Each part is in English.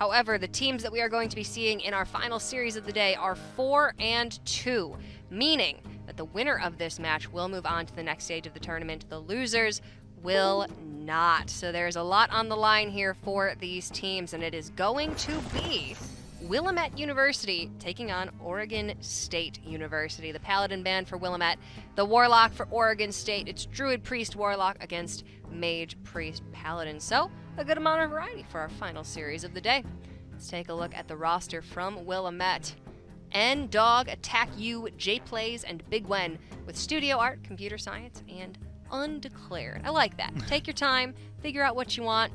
However, the teams that we are going to be seeing in our final series of the day are 4-2, meaning that the winner of this match will move on to the next stage of the tournament. The losers will not. So there's a lot on the line here for these teams, and it is going to be Willamette University taking on Oregon State University. The Paladin band for Willamette, the Warlock for Oregon State. It's Druid Priest Warlock against Mage Priest Paladin. So a good amount of variety for our final series of the day. Let's take a look at the roster from Willamette. N-Dog, Attack You, J-Plays, and Big Wen with Studio Art, Computer Science, and Undeclared. I like that. Take your time, figure out what you want.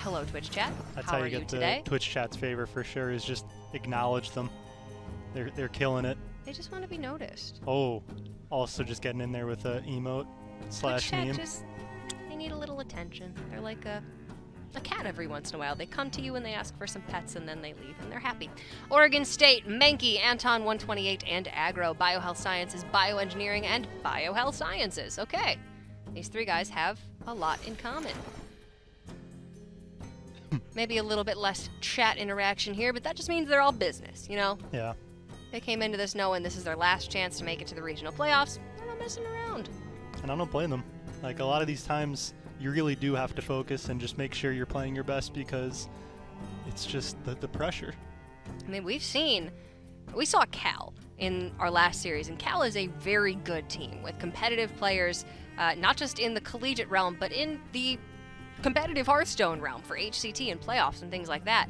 Hello, Twitch chat. That's how how are you you get today? the Twitch chat's favor for sure, is just acknowledge them. They're killing it. They just want to be noticed. Oh, also just getting in there with a emote slash Twitch chat meme. just, they need a little attention. They're like a cat every once in a while. They come to you and they ask for some pets and then they leave and they're happy. Oregon State, Menke, Anton 128, and Agro, Biohealth Sciences, Bioengineering, and Biohealth Sciences. Okay, these three guys have a lot in common. Maybe a little bit less chat interaction here, but that just means they're all business, you know? Yeah. They came into this knowing this is their last chance to make it to the regional playoffs. They're not messing around. And I don't blame them. Like, a lot of these times, you really do have to focus and just make sure you're playing your best, because it's just the pressure. I mean, we saw Cal in our last series, and Cal is a very good team with competitive players, not just in the collegiate realm, but in the competitive Hearthstone realm for HCT and playoffs and things like that.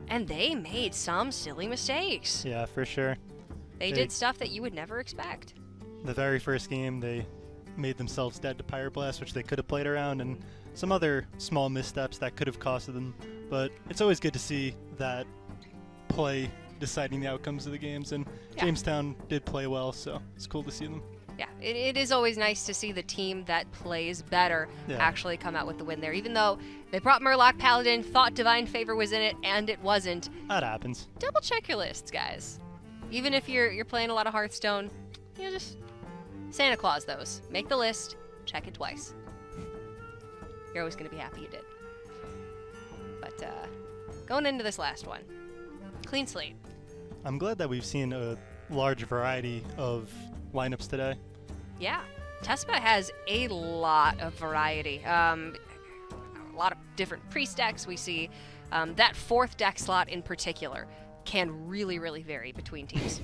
And they made some silly mistakes. Yeah, for sure. They did stuff that you would never expect. The very first game, they made themselves dead to Pyroblast, which they could have played around, and some other small missteps that could have costed them. But it's always good to see that play deciding the outcomes of the games, and Yeah. Jamestown did play well, so it's cool to see them. Yeah, it is always nice to see the team that plays better actually come out with the win there. Even though they brought Murloc Paladin, thought Divine Favor was in it, and it wasn't. That happens. Double check your lists, guys. Even if you're playing a lot of Hearthstone, you know, just Santa Claus those. Make the list, check it twice. You're always going to be happy you did. But going into this last one, clean slate. I'm glad that we've seen a large variety of lineups today. Yeah, Tespa has a lot of variety. A lot of different priest decks. We see that fourth deck slot in particular can really, really vary between teams.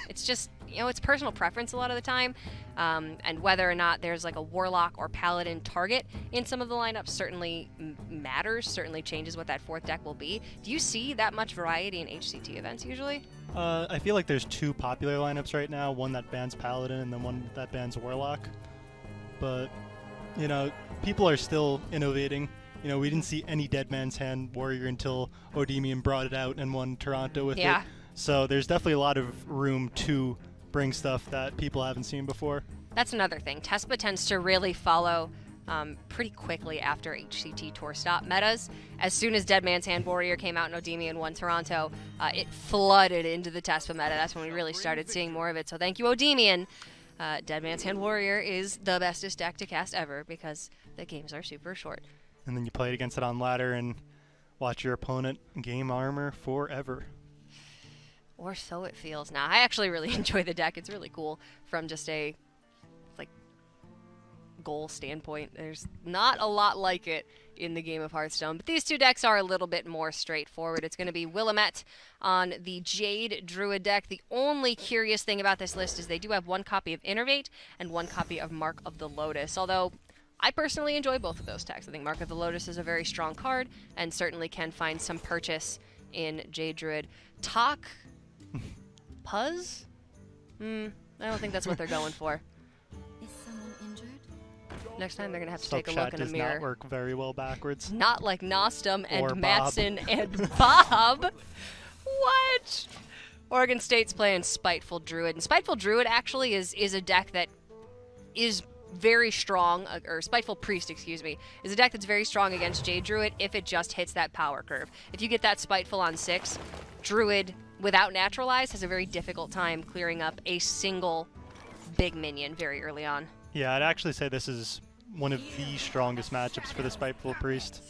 It's just, you know, it's personal preference a lot of the time, and whether or not there's like a Warlock or Paladin target in some of the lineups certainly matters, certainly changes what that fourth deck will be. Do you see that much variety in HCT events usually? I feel like there's two popular lineups right now, one that bans Paladin and then one that bans Warlock. But, you know, people are still innovating. You know, we didn't see any Dead Man's Hand Warrior until Odemian brought it out and won Toronto with it. So there's definitely a lot of room to bring stuff that people haven't seen before. That's another thing. Tespa tends to really follow pretty quickly after HCT Tour Stop metas. As soon as Dead Man's Hand Warrior came out and Odemian won Toronto, it flooded into the Tespa meta. That's when we really started seeing more of it. So thank you, Odemian. Dead Man's Hand Warrior is the bestest deck to cast ever because the games are super short. And then you play against it on ladder and watch your opponent game armor forever. Or so it feels. Now, I actually really enjoy the deck. It's really cool from just a goal standpoint. There's not a lot like it in the game of Hearthstone, but these two decks are a little bit more straightforward. It's going to be Willamette on the Jade Druid deck. The only curious thing about this list is they do have one copy of Innervate and one copy of Mark of the Lotus, although I personally enjoy both of those decks. I think Mark of the Lotus is a very strong card and certainly can find some purchase in Jade Druid. Talk Puzz? I don't think that's what they're going for. Is someone injured? Next time they're going to have to take a Subchat look in a does mirror. not work very well backwards. Not like Nostum and Or Matson and Bob. What? Oregon State's playing Spiteful Druid. And Spiteful Druid actually is a deck that is very strong, or Spiteful Priest, excuse me, is a deck that's very strong against Jade Druid if it just hits that power curve. If you get that Spiteful on 6, Druid without Naturalize has a very difficult time clearing up a single big minion very early on. Yeah, I'd actually say this is one of the strongest matchups for the Spiteful Priest.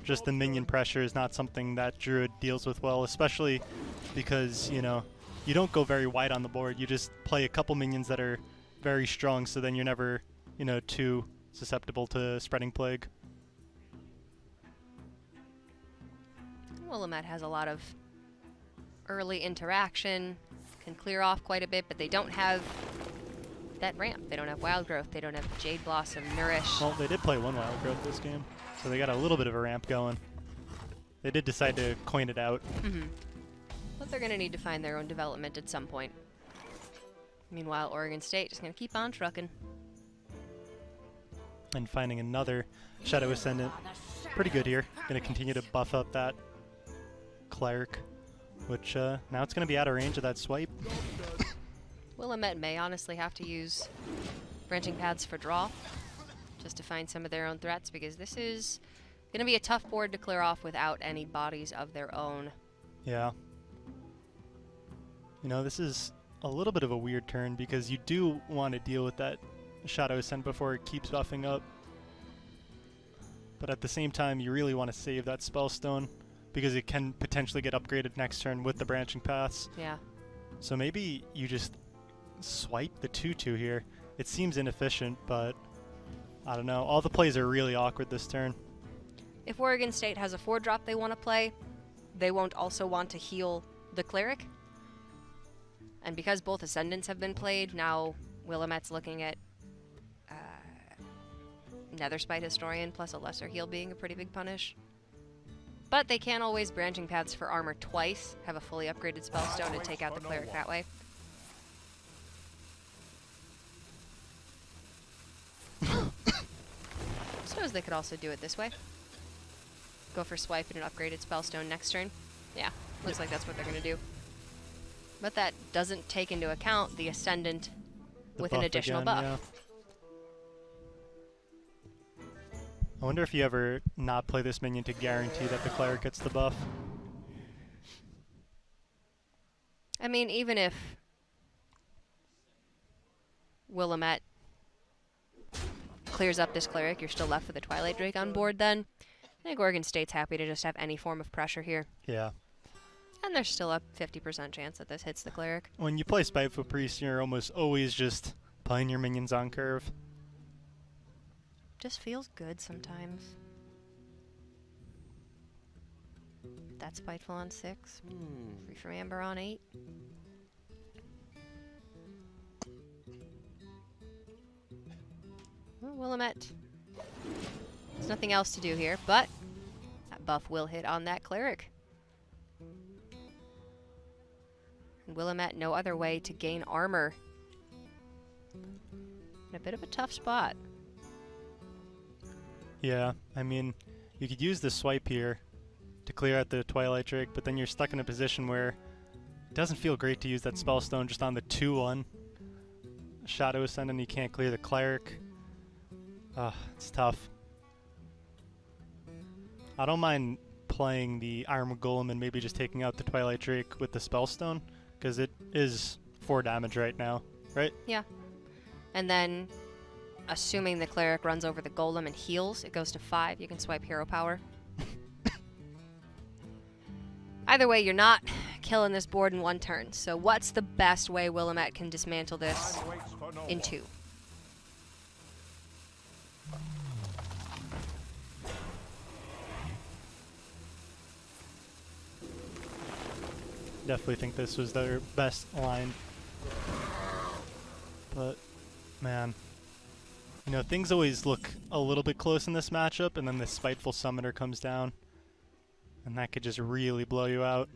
just the minion pressure is not something that Druid deals with well, especially because, you know, you don't go very wide on the board. You just play a couple minions that are very strong, so then you're never, you know, too susceptible to spreading plague. Willamette has a lot of early interaction, can clear off quite a bit, but they don't have that ramp. They don't have Wild Growth. They don't have Jade Blossom, Nourish. Well, they did play one Wild Growth this game, so they got a little bit of a ramp going. They did decide to coin it out. But they're going to need to find their own development at some point. Meanwhile, Oregon State just going to keep on trucking. And finding another Shadow Ascendant. Pretty good here. Going to continue to buff up that Cleric, which now it's going to be out of range of that swipe. Willamette may honestly have to use Branching Paths for draw, just to find some of their own threats, because this is going to be a tough board to clear off without any bodies of their own. Yeah. You know, this is a little bit of a weird turn, because you do want to deal with that Shadow Ascent before it keeps buffing up. But at the same time, you really want to save that Spellstone, because it can potentially get upgraded next turn with the Branching Paths. Yeah. So maybe you just swipe the 2/2 here. It seems inefficient, but I don't know. All the plays are really awkward this turn. If Oregon State has a 4-drop they want to play, they won't also want to heal the Cleric. And because both Ascendants have been played, now Willamette's looking at Netherspite Historian plus a lesser heal being a pretty big punish. But they can always Branching Paths for armor twice, have a fully upgraded Spellstone, and take out the Cleric that way. Suppose they could also do it this way. Go for swipe and an upgraded Spellstone next turn. Yeah, looks like that's what they're going to do. But that doesn't take into account the Ascendant with an additional buff. Yeah. I wonder if you ever not play this minion to guarantee that the Cleric gets the buff. I mean, even if Willamette clears up this Cleric, you're still left with a Twilight Drake on board then. I think Oregon State's happy to just have any form of pressure here. Yeah. And there's still a 50% chance that this hits the Cleric. When you play Spiteful Priest, you're almost always just playing your minions on curve. Just feels good sometimes. That's Spiteful on 6. Free from Amber on 8. Well, Willamette. There's nothing else to do here, but that buff will hit on that Cleric. And Willamette, no other way to gain armor. In a bit of a tough spot. Yeah, I mean, you could use the swipe here to clear out the Twilight Drake, but then you're stuck in a position where it doesn't feel great to use that Spellstone just on the 2/1. Shadow Ascendant, you can't clear the Cleric. It's tough. I don't mind playing the Iron Golem and maybe just taking out the Twilight Drake with the Spellstone, because it is 4 damage right now, right? Yeah. And then, assuming the Cleric runs over the Golem and heals, it goes to 5. You can swipe Hero Power. Either way, you're not killing this board in one turn. So what's the best way Willamette can dismantle this in 2? Definitely think this was their best line. But, man, you know, things always look a little bit close in this matchup, and then the Spiteful Summoner comes down, and that could just really blow you out.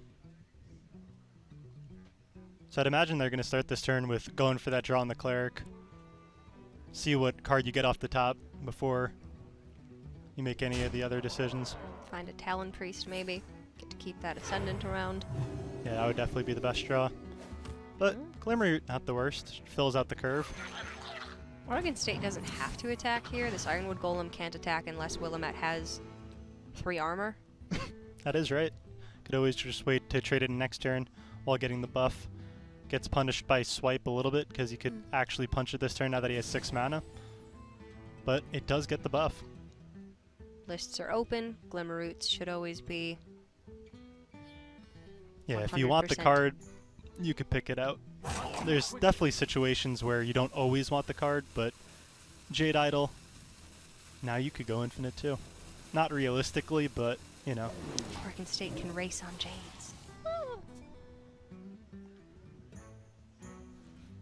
So I'd imagine they're going to start this turn with going for that draw on the Cleric. See what card you get off the top before you make any of the other decisions. Find a Talon Priest, maybe. Get to keep that Ascendant around. Yeah, that would definitely be the best draw. But Glimmer, not the worst. Fills out the curve. Oregon State doesn't have to attack here. This Ironwood Golem can't attack unless Willamette has 3 armor. That is right. Could always just wait to trade it in next turn while getting the buff. Gets punished by swipe a little bit because he could actually punch it this turn now that he has 6 mana. But it does get the buff. Lists are open. Glimmer Roots should always be. Yeah, if you want the 100%. card, you could pick it out. There's definitely situations where you don't always want the card, but Jade Idol, now you could go infinite too. Not realistically, but, you know. Oregon State can race on Jades.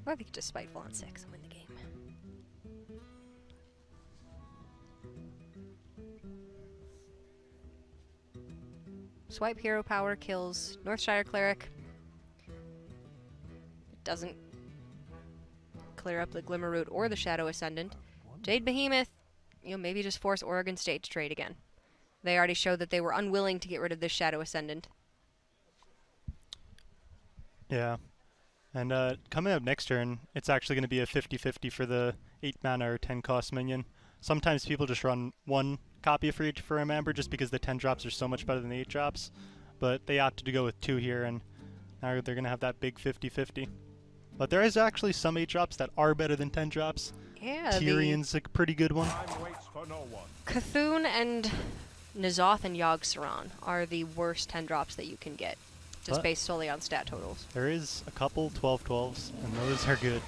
Or they could just Spiteful on 6 and win the game. Swipe Hero Power kills Northshire Cleric. It doesn't clear up the Glimmer Root or the Shadow Ascendant. Jade Behemoth, you know, maybe just force Oregon State to trade again. They already showed that they were unwilling to get rid of this Shadow Ascendant. Yeah. And coming up next turn, it's actually going to be a 50-50 for the 8 mana or 10 cost minion. Sometimes people just run 1 copy for each for a member just because the 10 drops are so much better than the 8 drops. But they opted to go with 2 here, and now they're going to have that big 50-50. But there is actually some 8 drops that are better than 10 drops. Yeah, Tyrion's a pretty good one. Cthulhu and N'Zoth and Yogg-Saron are the worst 10 drops that you can get, just But based solely on stat totals. there is a couple 12-12s, and those are good.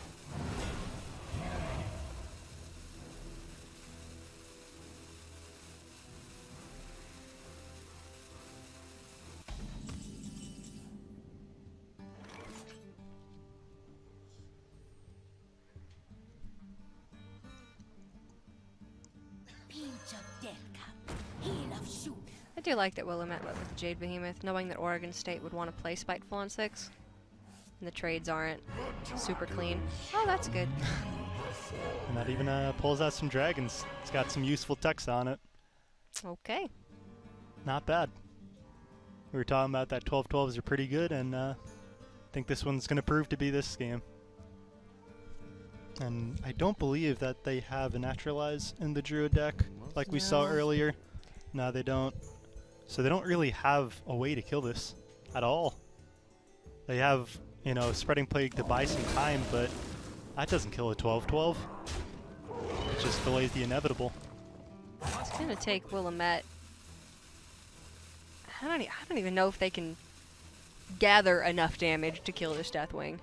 I do like that Willamette went with the Jade Behemoth, knowing that Oregon State would want to play Spiteful on 6. And the trades aren't super clean. Oh, that's good. And that even pulls out some dragons. It's got some useful text on it. Okay. Not bad. We were talking about that 12-12s are pretty good, and I think this one's going to prove to be this game. And I don't believe that they have a Naturalize in the Druid deck like we saw No. earlier. No, they don't. So they don't really have a way to kill this at all. They have, you know, Spreading Plague to buy some time, but that doesn't kill a 12-12. It just delays the inevitable. It's going to take Willamette. I don't even know if they can gather enough damage to kill this Deathwing.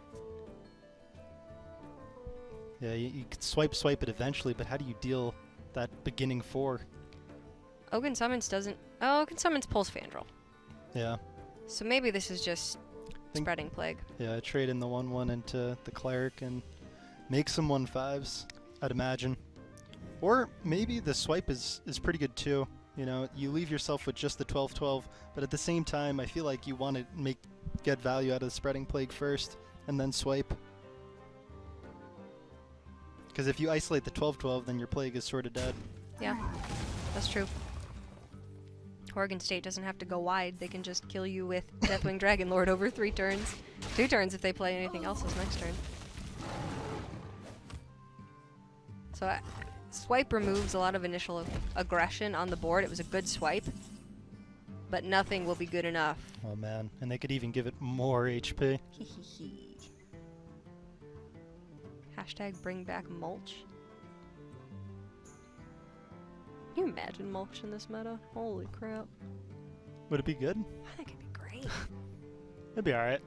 Yeah, you could swipe it eventually, but how do you deal that beginning 4? Oaken Summons doesn't... Oh, Oaken Summons pulls Fandral. Yeah. So maybe this is just Spreading Plague. Yeah, trade in the 1/1 into the Cleric and make some 1/5s, I'd imagine. Or maybe the swipe is pretty good too. You know, you leave yourself with just the 12-12, but at the same time, I feel like you want to get value out of the Spreading Plague first, and then swipe. Because if you isolate the 12-12, then your Plague is sort of dead. Yeah, that's true. Oregon State doesn't have to go wide. They can just kill you with Deathwing Dragonlord over 3 turns. 2 turns if they play anything else this next turn. So swipe removes a lot of initial aggression on the board. It was a good swipe, but nothing will be good enough. Oh man, and they could even give it more HP. Hashtag bring back mulch. Can you imagine mulch in this meta? Holy crap. Would it be good? I think it'd be great. It'd be alright.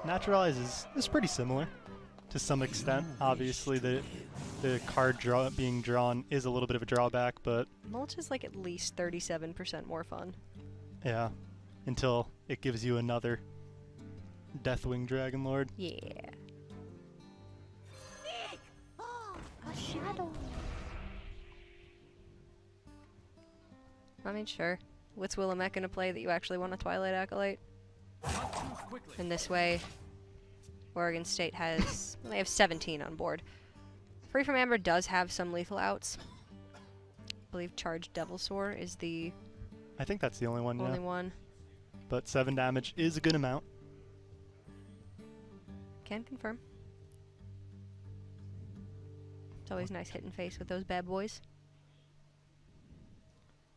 Naturalize is pretty similar to some extent. Obviously, the card being drawn is a little bit of a drawback, but Mulch is like at least 37% more fun. yeah, until it gives you another Deathwing Dragonlord. Yeah. A shadow. I mean, sure. What's Willamette gonna play that you actually want a Twilight Acolyte? In this way, Oregon State has... they have 17 on board. Free from Amber does have some lethal outs. I believe Charged Devilsaur is the I think that's the only one, only yeah. one. But 7 damage is a good amount. Can confirm. It's always nice hitting face with those bad boys.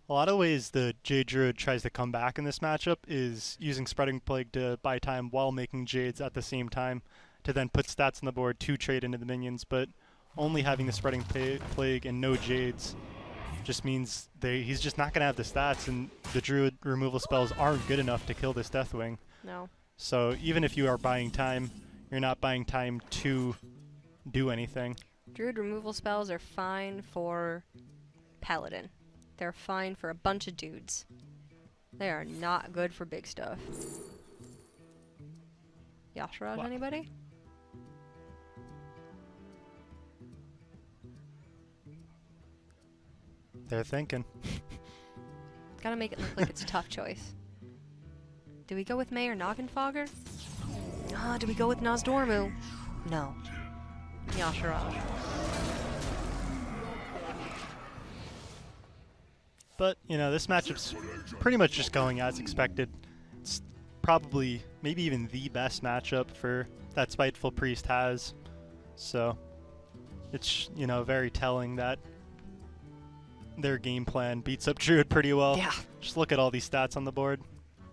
A lot of ways the Jade Druid tries to come back in this matchup is using Spreading Plague to buy time while making Jades at the same time to then put stats on the board to trade into the minions. But only having the Spreading Plague and no Jades just means he's just not going to have the stats, and the Druid removal spells aren't good enough to kill this Deathwing. No. So even if you are buying time, you're not buying time to do anything. Druid removal spells are fine for Paladin. They're fine for a bunch of dudes. They are not good for big stuff. Yasharaj, Wow. anybody? They're thinking. Gotta make it look like it's a tough choice. Do we go with May or Noggenfogger? Ah, do we go with Nozdormu? No. Yasharaj. But, you know, this matchup's pretty much just going as expected. It's probably, maybe even the best matchup for that Spiteful Priest has. So, it's, you know, very telling that their game plan beats up Druid pretty well. Yeah. Just look at all these stats on the board.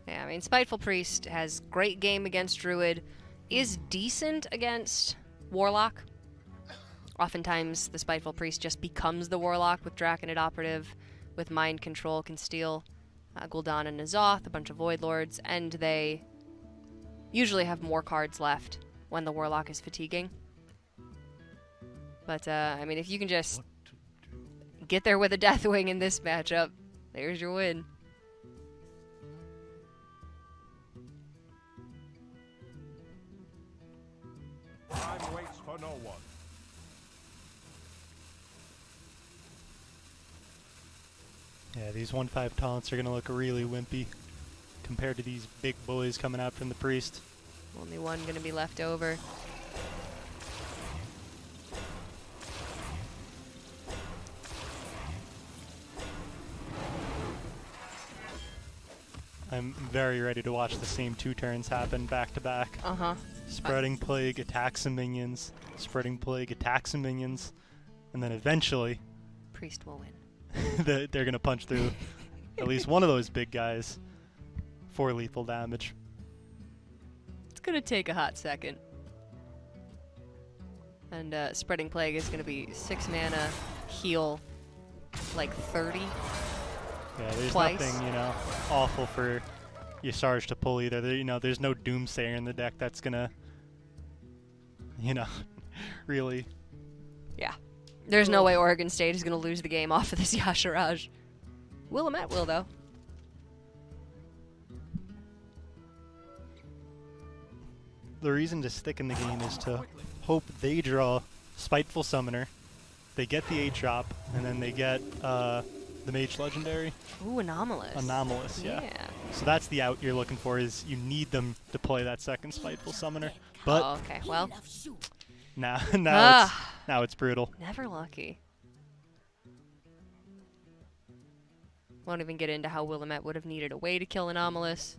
Yeah, I mean, Spiteful Priest has great game against Druid, is decent against Warlock. Oftentimes, the Spiteful Priest just becomes the Warlock with Draconid Operative, with Mind Control, can steal Gul'dan and N'Zoth, a bunch of Void Lords, and they usually have more cards left when the Warlock is fatiguing. But, I mean, if you can just get there with a Deathwing in this matchup, there's your win. Time waits for no one. Yeah, these 1/5 taunts are going to look really wimpy compared to these big boys coming out from the Priest. Only one gonna be left over. I'm very ready to watch the same 2 turns happen back to back. Uh-huh. Spreading Plague attacks some minions, Spreading Plague attacks some minions, and then eventually Priest will win. they're going to punch through at least one of those big guys for lethal damage. It's gonna take a hot second. And Spreading Plague is gonna be 6 mana, heal like 30. Yeah, there's Twice. nothing, you know, awful for Yasharj to pull either. There, you know, there's no Doomsayer in the deck that's gonna, you know, really. Yeah. There's no way Oregon State is gonna lose the game off of this Yasharaj. Willamette will, though. The reason to stick in the game is to hope they draw Spiteful Summoner, they get the 8-drop, and then they get the Mage Legendary. Ooh, Anomalous. Anomalous, yeah. Yeah. So that's the out you're looking for, is you need them to play that second Spiteful Summoner. But Oh, okay. Well, now Ah. now it's brutal. never lucky. Won't even get into how Willamette would have needed a way to kill Anomalous.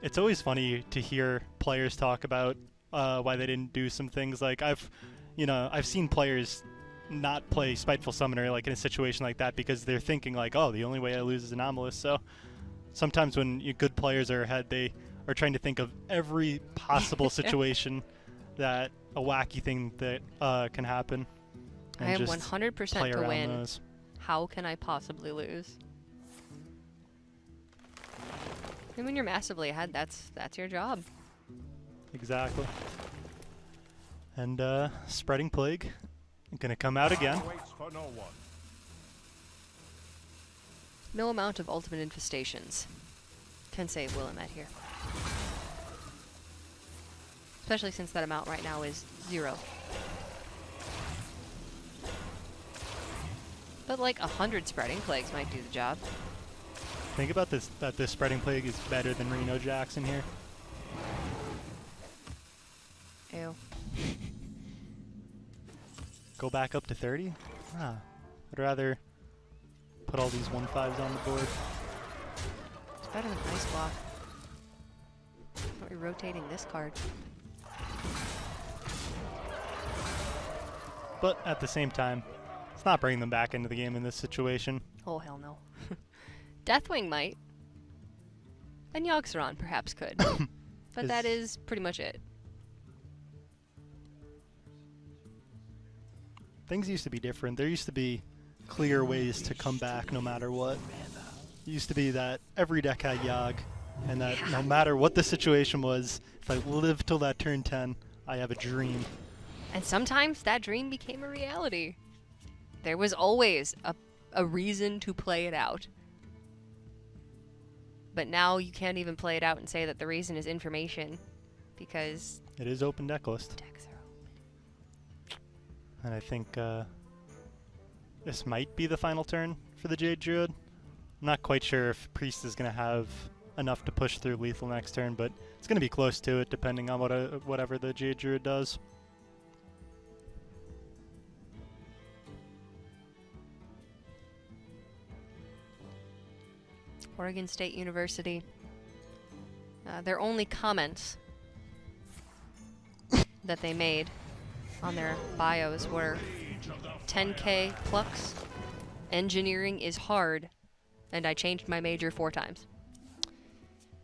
It's always funny to hear players talk about why they didn't do some things. Like I've seen players not play Spiteful Summoner like in a situation like that because they're thinking like, oh, the only way I lose is Anomalous. So sometimes when good players are ahead, they are trying to think of every possible situation that a wacky thing that can happen. I and am just 100% play to around win. those. How can I possibly lose? And when you're massively ahead, that's your job. Exactly. And Spreading Plague, gonna come out again. Time waits for no one. No amount of ultimate infestations can save Willamette here. Especially since that amount right now is 0. But like 100 Spreading Plagues might do the job. Think about this, that this Spreading Plague is better than Reno Jackson here. Ew. Go back up to 30? Ah, I'd rather put all these 1/5s on the board. It's better than Ice Block. Are we rotating this card? But at the same time, it's not bringing them back into the game in this situation. Oh, hell no. Deathwing might. And Yogg-Saron perhaps could. But that is pretty much it. things used to be different. There used to be clear ways to come back no matter what. It used to be that every deck had Yogg, and that no matter what the situation was, if I live till that turn 10, I have a dream. And sometimes that dream became a reality. There was always a reason to play it out. But now you can't even play it out and say that the reason is information, because It is open deck list. decks are open. And I think this might be the final turn for the Jade Druid. I'm not quite sure if Priest is going to have enough to push through lethal next turn, but it's going to be close to it depending on whatever the Jade Druid does. Oregon State University. Their only comments that they made on their bios were 10K Plux, engineering is hard, and I changed my major 4 times.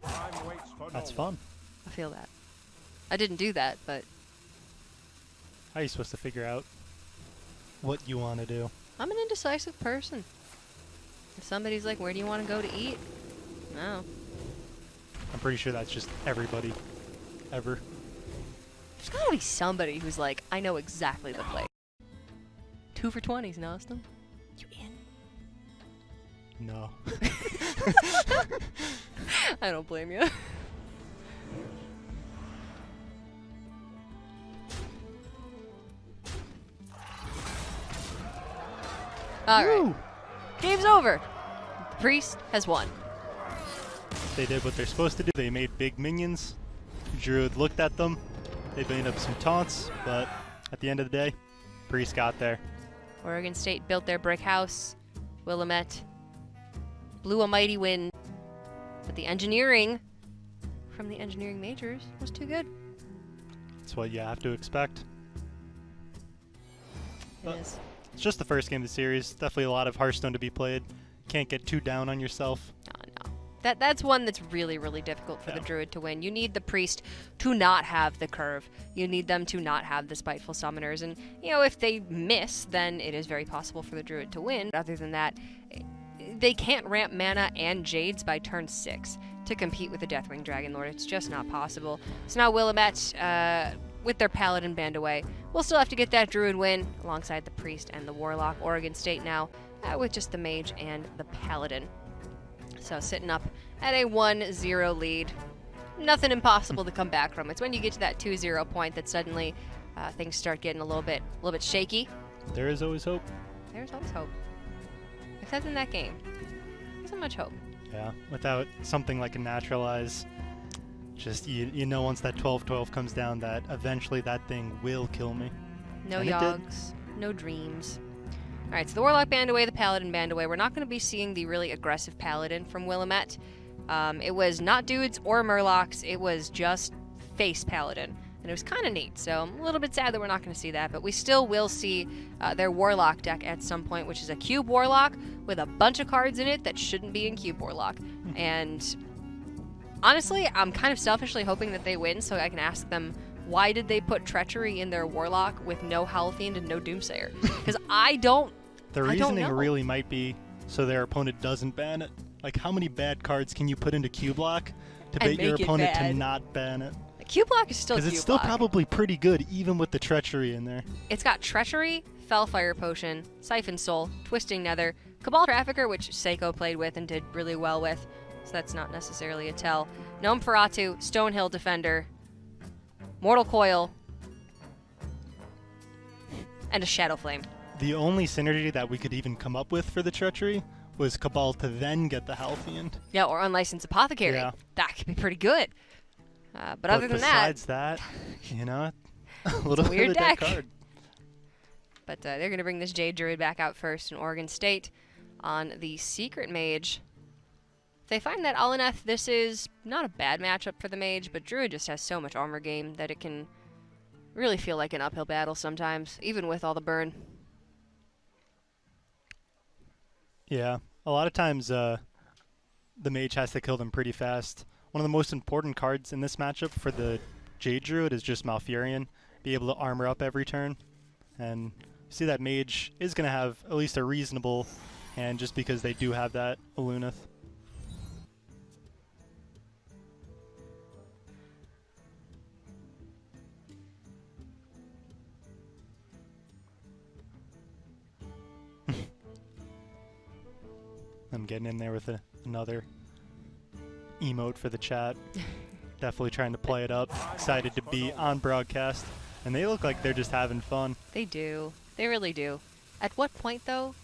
Time waits for That's no fun. I feel that. I didn't do that, but How are you supposed to figure out what you want to do? I'm an indecisive person. If somebody's like, where do you want to go to eat? No. I'm pretty sure that's just everybody, ever. There's gotta be somebody who's like, I know exactly the place. 2 for 20s, Nostum. You in? No. I don't blame you. Alright. Woo! Game's over. Priest has won. They did what they're supposed to do. They made big minions. Druid looked at them. They made up some taunts, but at the end of the day, Priest got there. Oregon State built their brick house. Willamette blew a mighty win. But the engineering from the engineering majors was too good. That's what you have to expect. It is. It's just the first game of the series. Definitely a lot of Hearthstone to be played. Can't get too down on yourself. No. That's one that's really, really difficult for the Druid to win. You need the Priest to not have the curve. You need them to not have the Spiteful Summoners. And, you know, if they miss, then it is very possible for the Druid to win. Other than that, they can't ramp mana and Jades by turn 6 to compete with the Deathwing Dragon Lord. It's just not possible. So now Willamette, with their Paladin banned away, we'll still have to get that Druid win alongside the Priest and the Warlock. Oregon State now with just the Mage and the Paladin. So sitting up at a 1-0 lead. Nothing impossible to come back from. It's when you get to that 2-0 point that suddenly things start getting a little bit shaky. There is always hope. There's always hope. Except in that game. So much hope. Yeah, without something like a Naturalize, just you know once that 12-12 comes down that eventually that thing will kill me. No And it did. Yoggs, no dreams. Alright, so the Warlock banned away, the Paladin banned away. We're not going to be seeing the really aggressive Paladin from Willamette. It was not dudes or Murlocs, it was just face Paladin. And it was kind of neat, so I'm a little bit sad that we're not going to see that, but we still will see their Warlock deck at some point, which is a Cube Warlock with a bunch of cards in it that shouldn't be in Cube Warlock. And honestly, I'm kind of selfishly hoping that they win so I can ask them, why did they put Treachery in their Warlock with no Howlfiend and no Doomsayer? Because I don't The I don't reasoning know. really might be so their opponent doesn't ban it. Like, how many bad cards can you put into Cube Lock to And bait your make it opponent to bad. not ban it? Cube Block is still Because Cube it's still Block. probably pretty good, even with the Treachery in there. It's got Treachery, Fellfire Potion, Siphon Soul, Twisting Nether, Cabal Trafficker, which Seiko played with and did really well with, so that's not necessarily a tell. Gnome Feratu, Stonehill Defender, Mortal Coil, and a Shadow Flame. The only synergy that we could even come up with for the Treachery was Cabal to then get the Halfiend. Yeah, or Unlicensed Apothecary. Yeah. That could be pretty good. But other than that, besides that, you know, a little bit weird of a dead deck. card. but they're going to bring this Jade Druid back out first in Oregon State on the Secret Mage. If they find that Alineth, this is not a bad matchup for the Mage, but Druid just has so much armor game that it can really feel like an uphill battle sometimes, even with all the burn. Yeah, a lot of times the Mage has to kill them pretty fast. One of the most important cards in this matchup for the Jade Druid is just Malfurion. Be able to armor up every turn. And see that Mage is going to have at least a reasonable hand just because they do have that Alunith. I'm getting in there with another emote for the chat. Definitely trying to play it up. Excited to be on broadcast. And they look like they're just having fun. They do. They really do. At what point, though,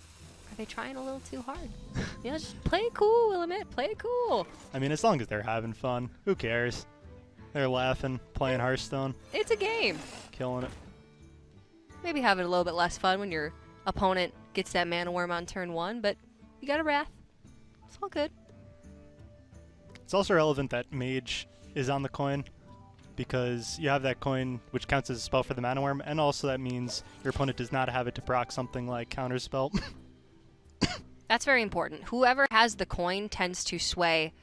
are they trying a little too hard? You know, just play it cool, Willamette. Play it cool. I mean, as long as they're having fun, who cares? They're laughing, playing Hearthstone. It's a game. Killing it. Maybe have it a little bit less fun when your opponent gets that mana worm on turn 1, but you got a Wrath. It's all good. It's also relevant that Mage is on the coin because you have that coin which counts as a spell for the mana worm, and also that means your opponent does not have it to proc something like counterspell. That's very important. Whoever has the coin tends to sway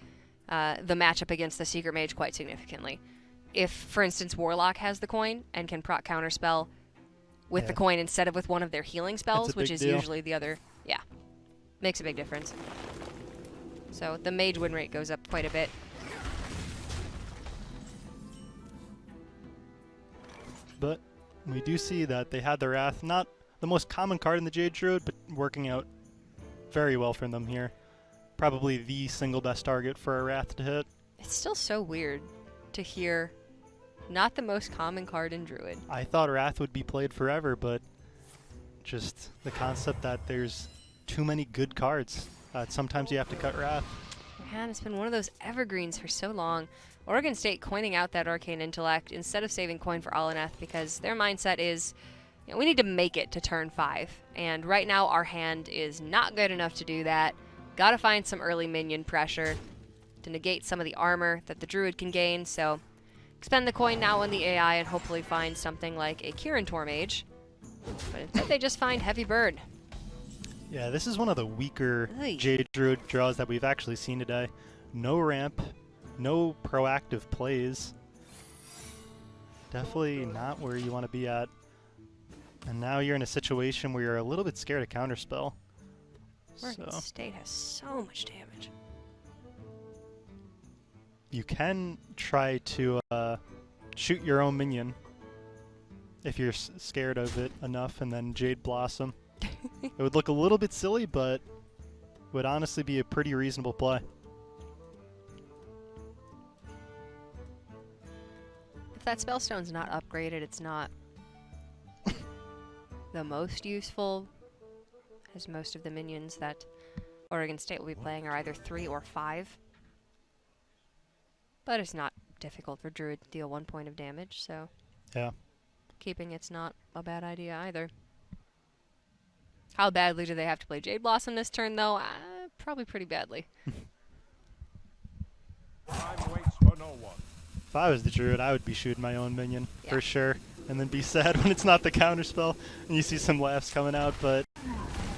the matchup against the Secret Mage quite significantly. If, for instance, Warlock has the coin and can proc counterspell with the coin instead of with one of their healing spells, which is usually the other, makes a big difference. So the Mage win rate goes up quite a bit. But we do see that they had the Wrath, not the most common card in the Jade Druid, but working out very well for them here. Probably the single best target for a Wrath to hit. It's still so weird to hear not the most common card in Druid. I thought Wrath would be played forever, but just the concept that there's too many good cards. Sometimes you have to cut Wrath. Man, it's been one of those evergreens for so long. Oregon State coining out that Arcane Intellect instead of saving coin for Alaneth because their mindset is, we need to make it to turn 5. And right now our hand is not good enough to do that. Gotta find some early minion pressure to negate some of the armor that the Druid can gain, so expend the coin now on the AI and hopefully find something like a Kirin Mage. But instead they just find Heavy Bird. Yeah, this is one of the weaker Oy. Jade Druid draws that we've actually seen today. No ramp, no proactive plays. Definitely not where you want to be at. And now you're in a situation where you're a little bit scared of counterspell. Oregon State has so much damage. You can try to shoot your own minion if you're scared of it enough, and then Jade Blossom. It would look a little bit silly, but would honestly be a pretty reasonable play. If that Spellstone's not upgraded, it's not the most useful, as most of the minions that Oregon State will be playing are either 3 or 5. But it's not difficult for Druid to deal 1 point of damage, so Yeah. keeping it's not a bad idea either. How badly do they have to play Jade Blossom this turn, though? Probably pretty badly. Time waits for no one. If I was the Druid, I would be shooting my own minion for Yeah. sure, and then be sad when it's not the counterspell and you see some laughs coming out. But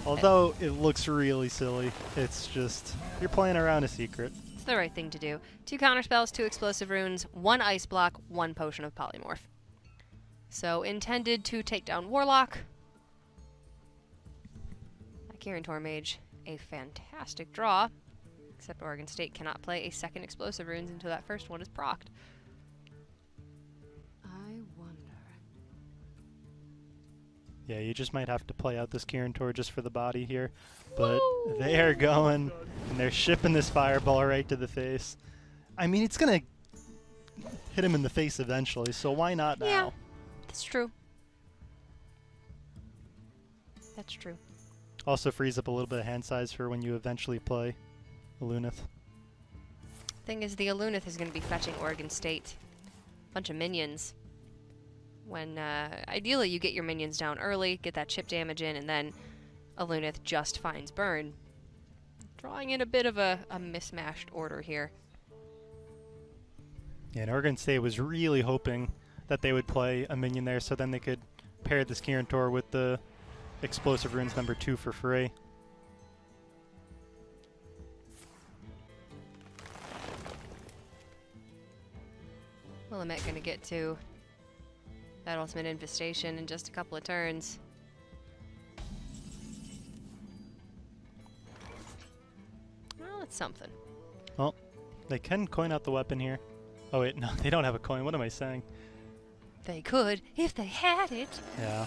although it looks really silly, it's just you're playing around a secret. It's the right thing to do. 2 counterspells, 2 explosive runes, 1 ice block, 1 potion of polymorph. So intended to take down Warlock. Kirin Mage, a fantastic draw. Except Oregon State cannot play a second explosive runes until that first one is procced. I wonder. Yeah, you just might have to play out this Kirin just for the body here. But they are going, and they're shipping this fireball right to the face. I mean, it's going to hit him in the face eventually, so why not now? Yeah, that's true. That's true. Also frees up a little bit of hand size for when you eventually play Alunith. Thing is, the Alunith is going to be fetching Oregon State a bunch of minions. When ideally you get your minions down early, get that chip damage in, and then Alunith just finds burn. Drawing in a bit of a mismatched order here. Yeah, and Oregon State was really hoping that they would play a minion there so then they could pair this Kirin with the explosive runes number 2 for free. Willamette going to get to that ultimate infestation in just a couple of turns. Well, it's something. Well, they can coin out the weapon here. Oh wait, no, they don't have a coin. What am I saying? They could if they had it. Yeah.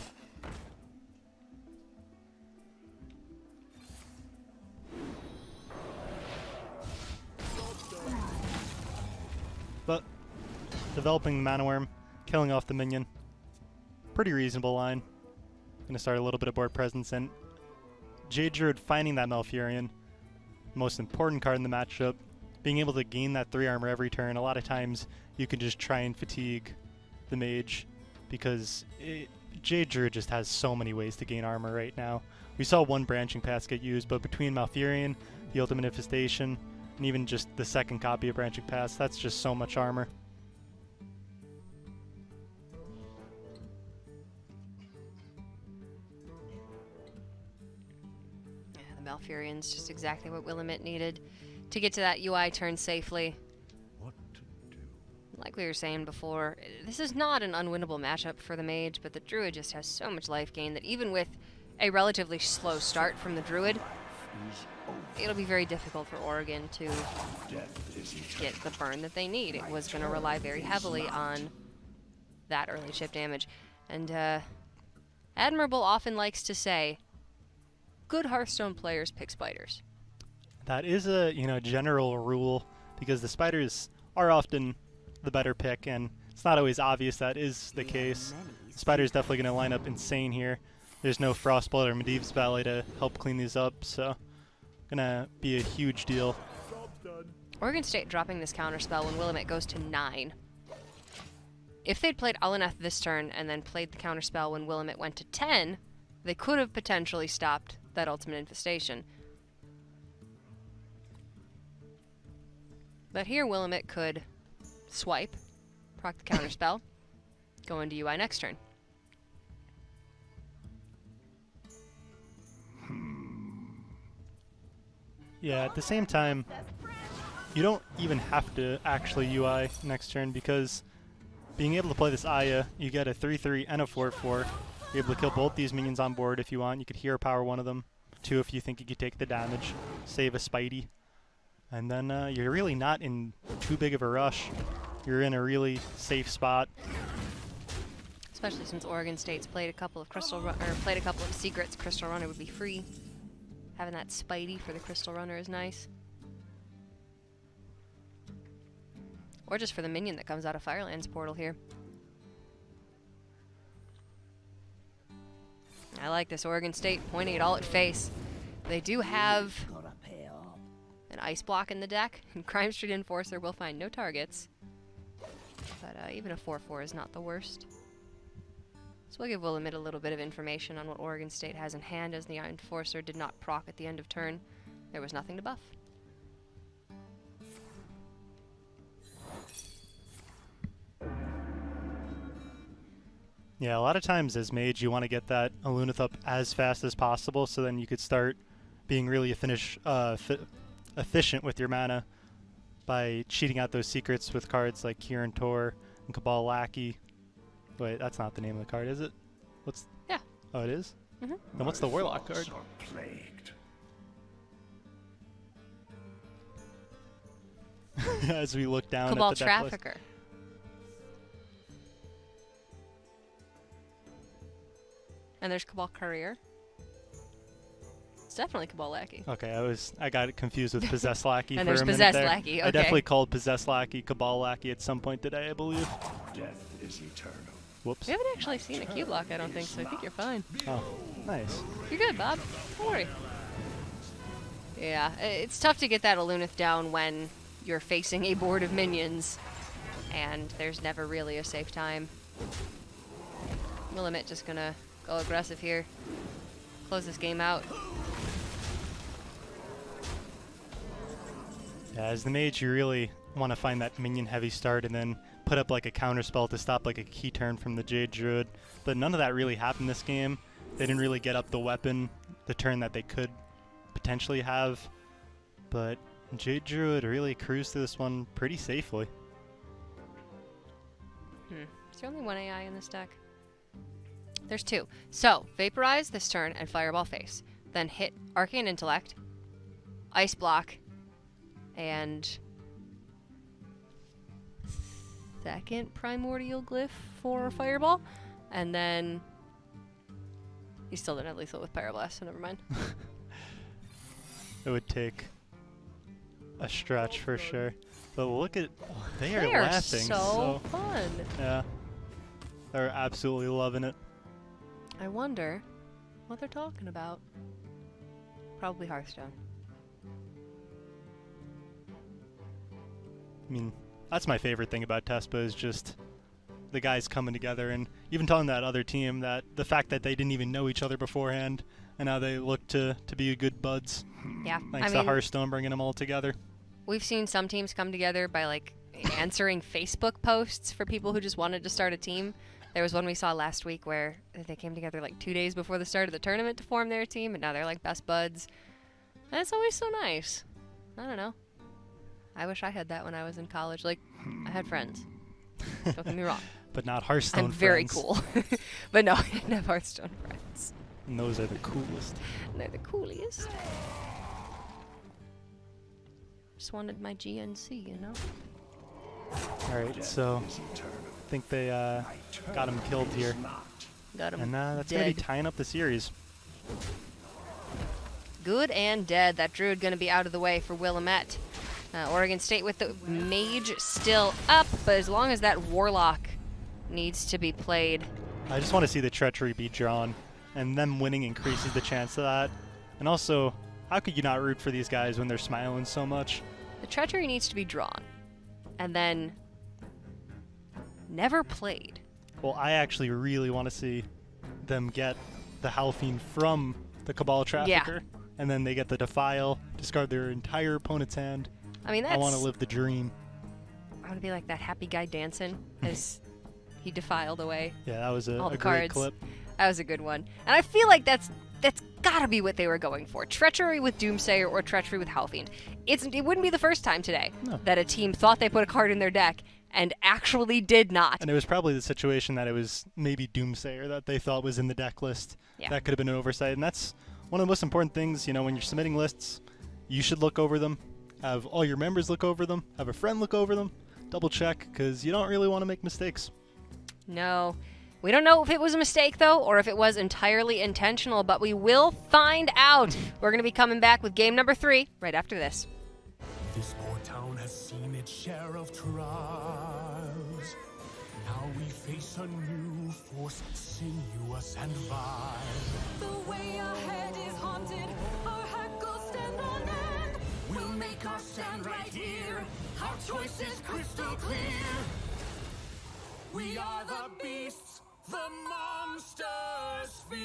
But developing the Mana Worm, killing off the minion. Pretty reasonable line. Gonna start a little bit of board presence, and Jade Druid finding that Malfurion. Most important card in the matchup. Being able to gain that 3 armor every turn. A lot of times you can just try and fatigue the mage because Jade Druid just has so many ways to gain armor right now. We saw one branching path get used, but between Malfurion, the Ultimate Infestation, and even just the second copy of branching paths, that's just so much armor. Yeah, the Malfurion's just exactly what Willamette needed to get to that UI turn safely. What to do? Like we were saying before, this is not an unwinnable matchup for the mage, but the druid just has so much life gain that even with a relatively slow start from the druid, it'll be very difficult for Oregon to get the burn that they need. It was going to rely very heavily on that early chip damage. And Admirable often likes to say, good Hearthstone players pick spiders. That is a general rule because the spiders are often the better pick, and it's not always obvious that is the case. The spider's definitely going to line up insane here. There's no Frostbolt or Medivh's Valley to help clean these up, so gonna be a huge deal. Oregon State dropping this counterspell when Willamette goes to 9. If they'd played Alaneth this turn and then played the counterspell when Willamette went to 10, they could have potentially stopped that Ultimate Infestation. But here Willamette could swipe, proc the counterspell, go into UI next turn. Yeah, at the same time, you don't even have to actually UI next turn because being able to play this Aya, you get a 3/3 and a 4/4. You're able to kill both these minions on board if you want. You could hero power one of them. 2 if you think you could take the damage. Save a Spidey. And then you're really not in too big of a rush. You're in a really safe spot. Especially since Oregon State's played a couple of played a couple of secrets. Crystal Runner would be free. Having that Spidey for the Crystal Runner is nice. Or just for the minion that comes out of Fireland's portal here. I like this Oregon State pointing it all at face. They do have an ice block in the deck, and Crime Street Enforcer will find no targets. But even a 4/4 is not the worst. So we'll give Willamette a little bit of information on what Oregon State has in hand, as the Enforcer did not proc at the end of turn. There was nothing to buff. Yeah, a lot of times as mage you want to get that Alunith up as fast as possible so then you could start being really efficient with your mana by cheating out those secrets with cards like Kieran Tor and Cabal Lackey. Wait, that's not the name of the card, is it? What's? Yeah. Oh, it is? Mm-hmm. Then what's the Warlock card? Plagued. As we look down Cabal at the deck list. Trafficker. And there's Cabal Courier. It's definitely Cabal Lackey. Okay, I got it confused with Possess Lackey And for there's a minute Possess there. Lackey, I okay. definitely called Possess Lackey Cabal Lackey at some point today, I believe. Death is eternal. Whoops. We haven't actually seen a Q block, I don't think, so I think you're fine. Oh, nice. You're good, Bob. Don't worry. Yeah, it's tough to get that Alunith down when you're facing a board of minions, and there's never really a safe time. Willamette just gonna go aggressive here. Close this game out. Yeah, as the mage, you really want to find that minion heavy start and then put up like a counter spell to stop like a key turn from the Jade Druid. But none of that really happened this game. They didn't really get up the weapon the turn that they could potentially have. But Jade Druid really cruised through this one pretty safely. Is there only one AI in this deck? There's 2. So, Vaporize this turn and Fireball face. Then hit Arcane Intellect, Ice Block, and second primordial glyph for Fireball, and then he still didn't have lethal with Pyroblast, so never mind. It would take a stretch for sure. But look at, they are They are laughing. so fun. Yeah, they're absolutely loving it. I wonder what they're talking about. Probably Hearthstone. I mean, that's my favorite thing about Tespa is just the guys coming together, and even telling that other team that the fact that they didn't even know each other beforehand, and now they look to be good buds. Yeah, Thanks to Hearthstone bringing them all together. We've seen some teams come together by like answering Facebook posts for people who just wanted to start a team. There was one we saw last week where they came together like 2 days before the start of the tournament to form their team, and now they're like best buds. And it's always so nice. I don't know. I wish I had that when I was in college. Like, I had friends. Don't get me wrong. But not Hearthstone I'm very friends. cool. But no, I didn't have Hearthstone friends. And those are the coolest. They're the coolest. Just wanted my GNC, you know? Alright, Death so is eternal. I think they got him killed Is here. not. Got him And that's going to be dead. tying up the series. Good and dead. That Druid going to be out of the way for Willamette. Oregon State with the Mage still up, but as long as that Warlock needs to be played. I just want to see the Treachery be drawn, and them winning increases the chance of that. And also, how could you not root for these guys when they're smiling so much? The Treachery needs to be drawn. And then never played. Well, I actually really want to see them get the Halfine from the Cabal Trafficker, and then they get the Defile, discard their entire opponent's hand. I mean, that's... I want to live the dream. I want to be like that happy guy dancing as he defiled away. Yeah, that was a All the great cards. clip. That was a good one. And I feel like that's gotta be what they were going for. Treachery with Doomsayer or Treachery with Halfine. It wouldn't be the first time today No. that a team thought they put a card in their deck and actually did not. And it was probably the situation that it was maybe Doomsayer that they thought was in the deck list. Yeah. That could have been an oversight. And that's one of the most important things, you know, when you're submitting lists, you should look over them. Have all your members look over them. Have a friend look over them. Double check, because you don't really want to make mistakes. No. We don't know if it was a mistake, though, or if it was entirely intentional, but we will find out. We're going to be coming back with game number 3 right after this. This poor town has seen its share of trials. Now we face a new force, sinuous and vile. The way ahead is haunted. Our hackles stand on end. We'll make our stand right here. Our choice is crystal clear. We are the beasts, the monsters fear.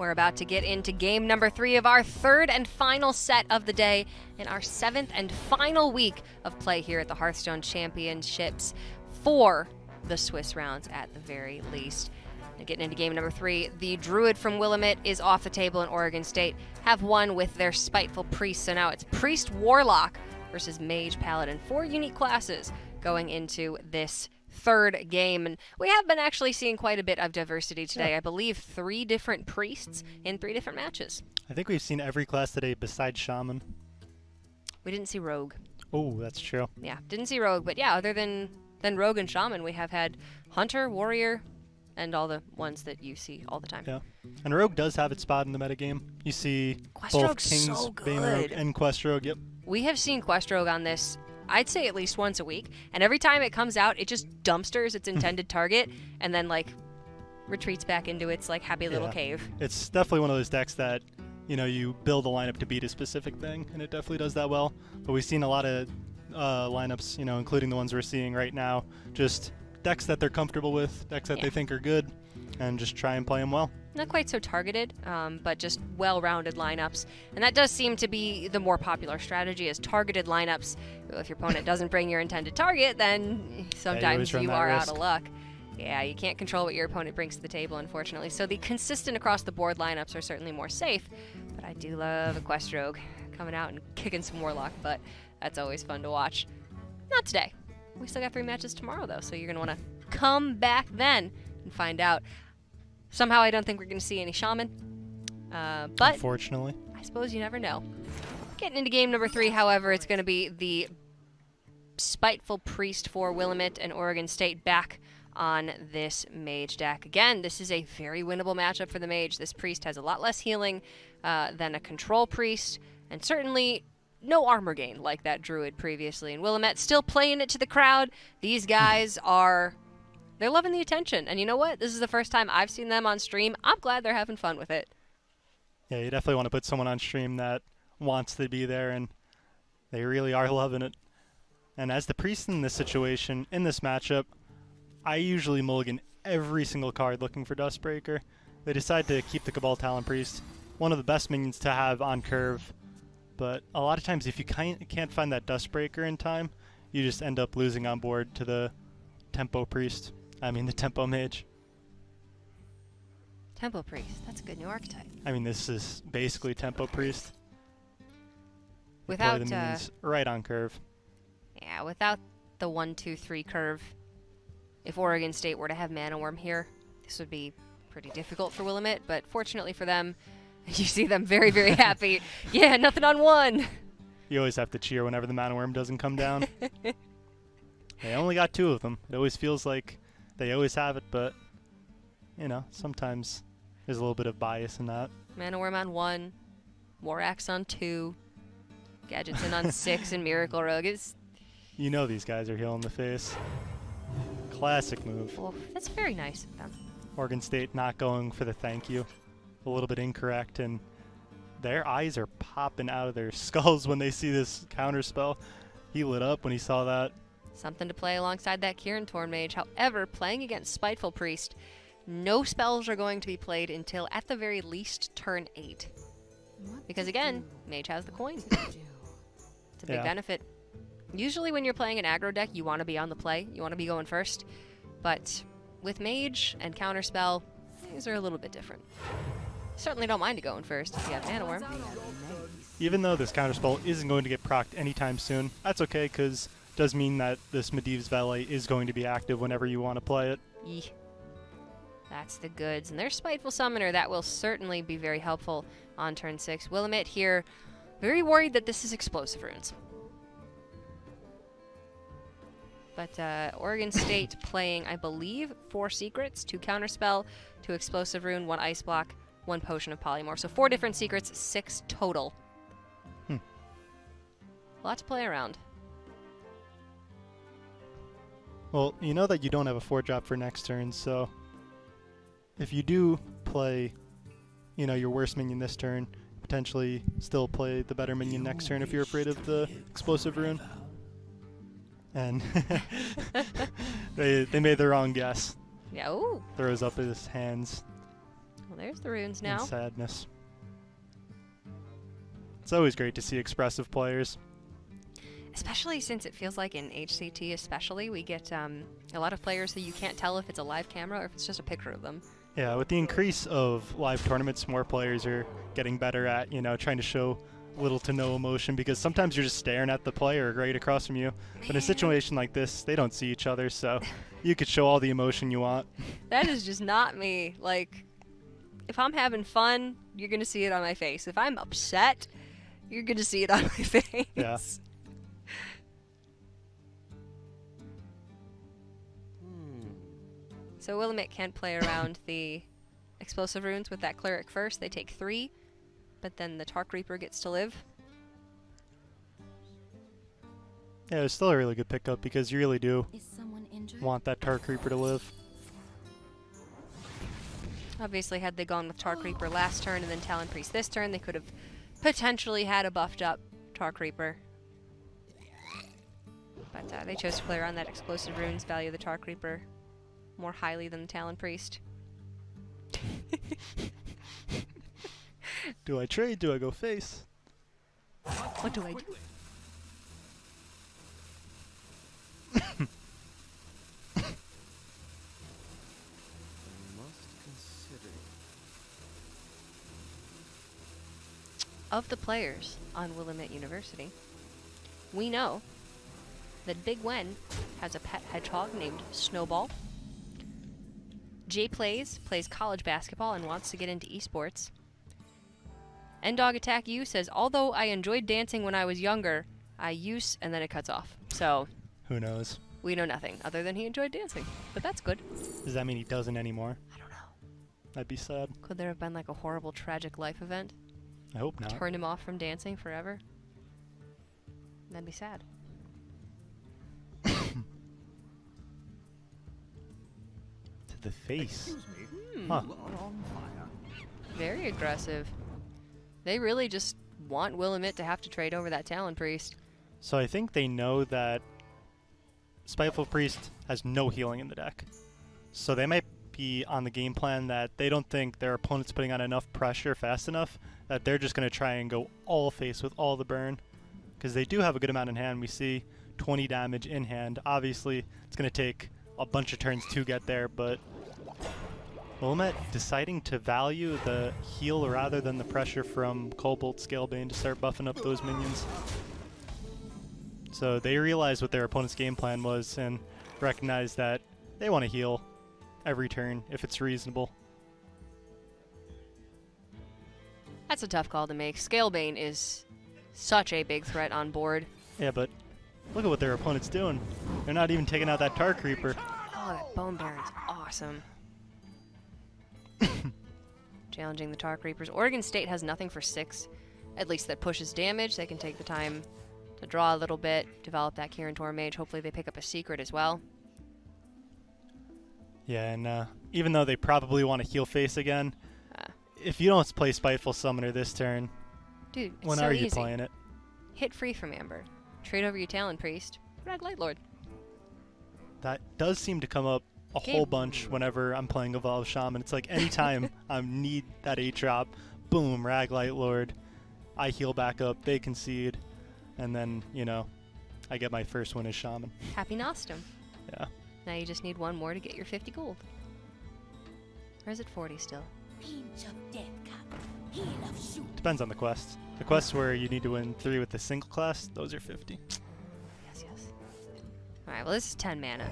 We're about to get into game number 3 of our third and final set of the day in our 7th and final week of play here at the Hearthstone Championships for the Swiss rounds at the very least. And getting into game number 3, the Druid from Willamette is off the table, and Oregon State have won with their Spiteful Priest. So now it's Priest Warlock versus Mage Paladin. 4 unique classes going into this third game, and we have been actually seeing quite a bit of diversity today. I believe 3 different priests in 3 different matches. I think we've seen every class today besides Shaman. We didn't see Rogue. Oh, that's true. Yeah, didn't see Rogue, but yeah, other than Rogue and Shaman, we have had Hunter, Warrior, and all the ones that you see all the time. Yeah, and Rogue does have its spot in the metagame. You see both Questrogue's Kings, so Bane Rogue, good. and Quest Rogue. Yep. We have seen Quest Rogue on this, I'd say at least once a week, and every time it comes out, it just dumpsters its intended target and then like retreats back into its like happy little cave. It's definitely one of those decks that, you know, you build a lineup to beat a specific thing, and it definitely does that well. But we've seen a lot of lineups, you know, including the ones we're seeing right now, just decks that they're comfortable with, decks that they think are good, and just try and play them well. Not quite so targeted, but just well-rounded lineups. And that does seem to be the more popular strategy, is targeted lineups. If your opponent doesn't bring your intended target, then sometimes you are out of luck. Yeah, you can't control what your opponent brings to the table, unfortunately. So the consistent across-the-board lineups are certainly more safe. But I do love a Quest Rogue coming out and kicking some Warlock butt. That's always fun to watch. Not today. We still got 3 matches tomorrow, though, so you're going to want to come back then and find out. Somehow I don't think we're going to see any Shaman, but Unfortunately. I suppose you never know. Getting into game number 3, however, it's going to be the Spiteful Priest for Willamette and Oregon State back on this Mage deck. Again, this is a very winnable matchup for the Mage. This Priest has a lot less healing than a Control Priest, and certainly no armor gain like that Druid previously. And Willamette still playing it to the crowd. These guys are... They're loving the attention. And you know what? This is the first time I've seen them on stream. I'm glad they're having fun with it. Yeah, you definitely want to put someone on stream that wants to be there, and they really are loving it. And as the priest in this situation, in this matchup, I usually mulligan every single card looking for Dustbreaker. They decide to keep the Cabal Talon Priest, one of the best minions to have on curve. But a lot of times if you can't find that Dustbreaker in time, you just end up losing on board to the Tempo Priest. I mean, the Tempo Mage. Tempo Priest. That's a good new archetype. I mean, this is basically Tempo Priest. Without Play the minions right on curve. Yeah, without the 1-2-3 curve, if Oregon State were to have Mana Worm here, this would be pretty difficult for Willamette, but fortunately for them, you see them very, very happy. Yeah, nothing on 1. You always have to cheer whenever the Mana Worm doesn't come down. They only got 2 of them. It always feels like they always have it, but, you know, sometimes there's a little bit of bias in that. Mana Worm on 1, War Axe on 2, Gadgetzin on 6, and Miracle Rogue is... You know these guys are healing the face. Classic move. Well, that's very nice of them. Oregon State not going for the thank you. A little bit incorrect, and their eyes are popping out of their skulls when they see this counter spell. He lit up when he saw that. Something to play alongside that Kirin Torn Mage. However, playing against Spiteful Priest, no spells are going to be played until, at the very least, turn 8. Because again, Mage has the coin. It's a big benefit. Usually when you're playing an aggro deck, you want to be on the play. You want to be going first. But with Mage and Counterspell, things are a little bit different. Certainly don't mind it going first if you have Mana Worm. Even though this counterspell isn't going to get procced anytime soon, that's okay, because it does mean that this Medivh's Valet is going to be active whenever you want to play it. Eeh. That's the goods. And their Spiteful Summoner, that will certainly be very helpful on turn 6. Willamette here, very worried that this is Explosive Runes. But Oregon State playing, I believe, 4 secrets, 2 Counterspell, 2 Explosive Rune, 1 Ice Block, 1 Potion of Polymorph. So 4 different secrets, 6 total. A lot to play around. Well, you know that you don't have a 4-drop for next turn, so if you do play, you know, your worst minion this turn, potentially still play the better minion next turn if you're afraid of the Explosive Rune. And they made the wrong guess. Yeah, ooh. Throws up his hands. Well, there's the runes and now. sadness. It's always great to see expressive players. Especially since it feels like in HCT especially, we get a lot of players who you can't tell if it's a live camera or if it's just a picture of them. Yeah, with the increase of live tournaments, more players are getting better at, trying to show little to no emotion, because sometimes you're just staring at the player right across from you. But in a situation like this, they don't see each other, so you could show all the emotion you want. That is just not me. Like, if I'm having fun, you're going to see it on my face. If I'm upset, you're going to see it on my face. Yeah. So Willamette can't play around the explosive runes with that cleric first. They take 3, but then the Tark Reaper gets to live. Yeah, it's still a really good pickup because you really do Is someone injured? want that Tark Reaper to live. Obviously, had they gone with Tark Reaper last turn and then Talon Priest this turn, they could have potentially had a buffed up Tark Reaper. But they chose to play around that explosive runes, value the Tark Reaper more highly than the Talon Priest. Do I trade? Do I go face? What do I do? Of the players on Willamette University, we know that Big Wen has a pet hedgehog named Snowball. Jay plays college basketball and wants to get into eSports. Dog Attack U says, although I enjoyed dancing when I was younger, I use, and then it cuts off. So, Who knows? we know nothing other than he enjoyed dancing. But that's good. Does that mean he doesn't anymore? I don't know. That'd be sad. Could there have been like a horrible, tragic life event? I hope not. Turn him off from dancing forever? That'd be sad. To the face. Hmm. Very aggressive. They really just want Willamette to have to trade over that Talon Priest. So I think they know that Spiteful Priest has no healing in the deck. So they might be on the game plan that they don't think their opponent's putting on enough pressure fast enough, that they're just going to try and go all face with all the burn. Because they do have a good amount in hand. We see 20 damage in hand. Obviously, it's going to take a bunch of turns to get there, but Willamette deciding to value the heal rather than the pressure from Cobalt Scalebane to start buffing up those minions. So they realized what their opponent's game plan was and recognized that they want to heal every turn if it's reasonable. That's a tough call to make. Scalebane is such a big threat on board. Yeah, but look at what their opponent's doing. They're not even taking out that Tark Reaper. Oh, that Bone Baron's awesome. Challenging the Tark Reapers. Oregon State has nothing for 6, at least that pushes damage. They can take the time to draw a little bit, develop that Kirin Tor Mage. Hopefully they pick up a secret as well. Yeah, and even though they probably want to heal face again, if you don't play Spiteful Summoner this turn, dude, it's when so are you easy. playing it? Hit free from Amber. Trade over your Talon Priest. Red Light Lord. That does seem to come up a whole bunch whenever I'm playing Evolve Shaman. It's like anytime I need that 8-drop, boom, Rag Light Lord. I heal back up, they concede, and then, I get my first win as Shaman. Happy Nostrum. Yeah. Now you just need one more to get your 50 gold. Or is it 40 still? Pinch of death cup. Heel of shoot. Depends on the quest. The quests where you need to win 3 with a single class, those are 50. Yes, yes. Alright, well this is 10 mana.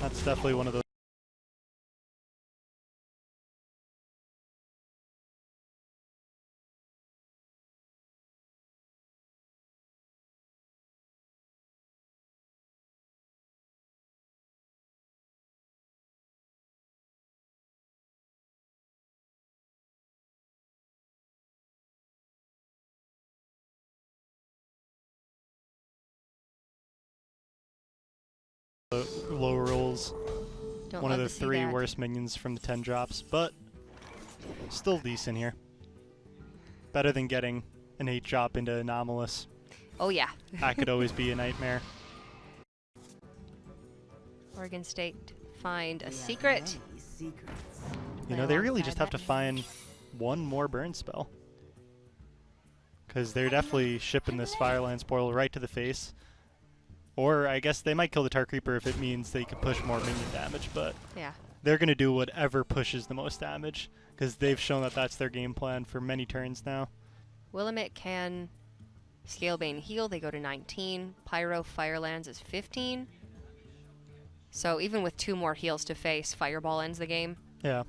That's definitely one of those. Low rolls. Don't One of love the to see 3 that. worst minions from the 10 drops, but still decent here. Better than getting an 8 drop into Anomalous. Oh yeah. That could always be a nightmare. Oregon State find a secret. secrets. You know, they really just have to find one more burn spell. Because they're definitely shipping this Firelands portal right to the face. Or I guess they might kill the Tar Creeper if it means they can push more minion damage, but Yeah. they're going to do whatever pushes the most damage. Because they've shown that that's their game plan for many turns now. Willamette can Scalebane heal. They go to 19. Pyro Firelands is 15. So even with 2 more heals to face, Fireball ends the game. Yeah.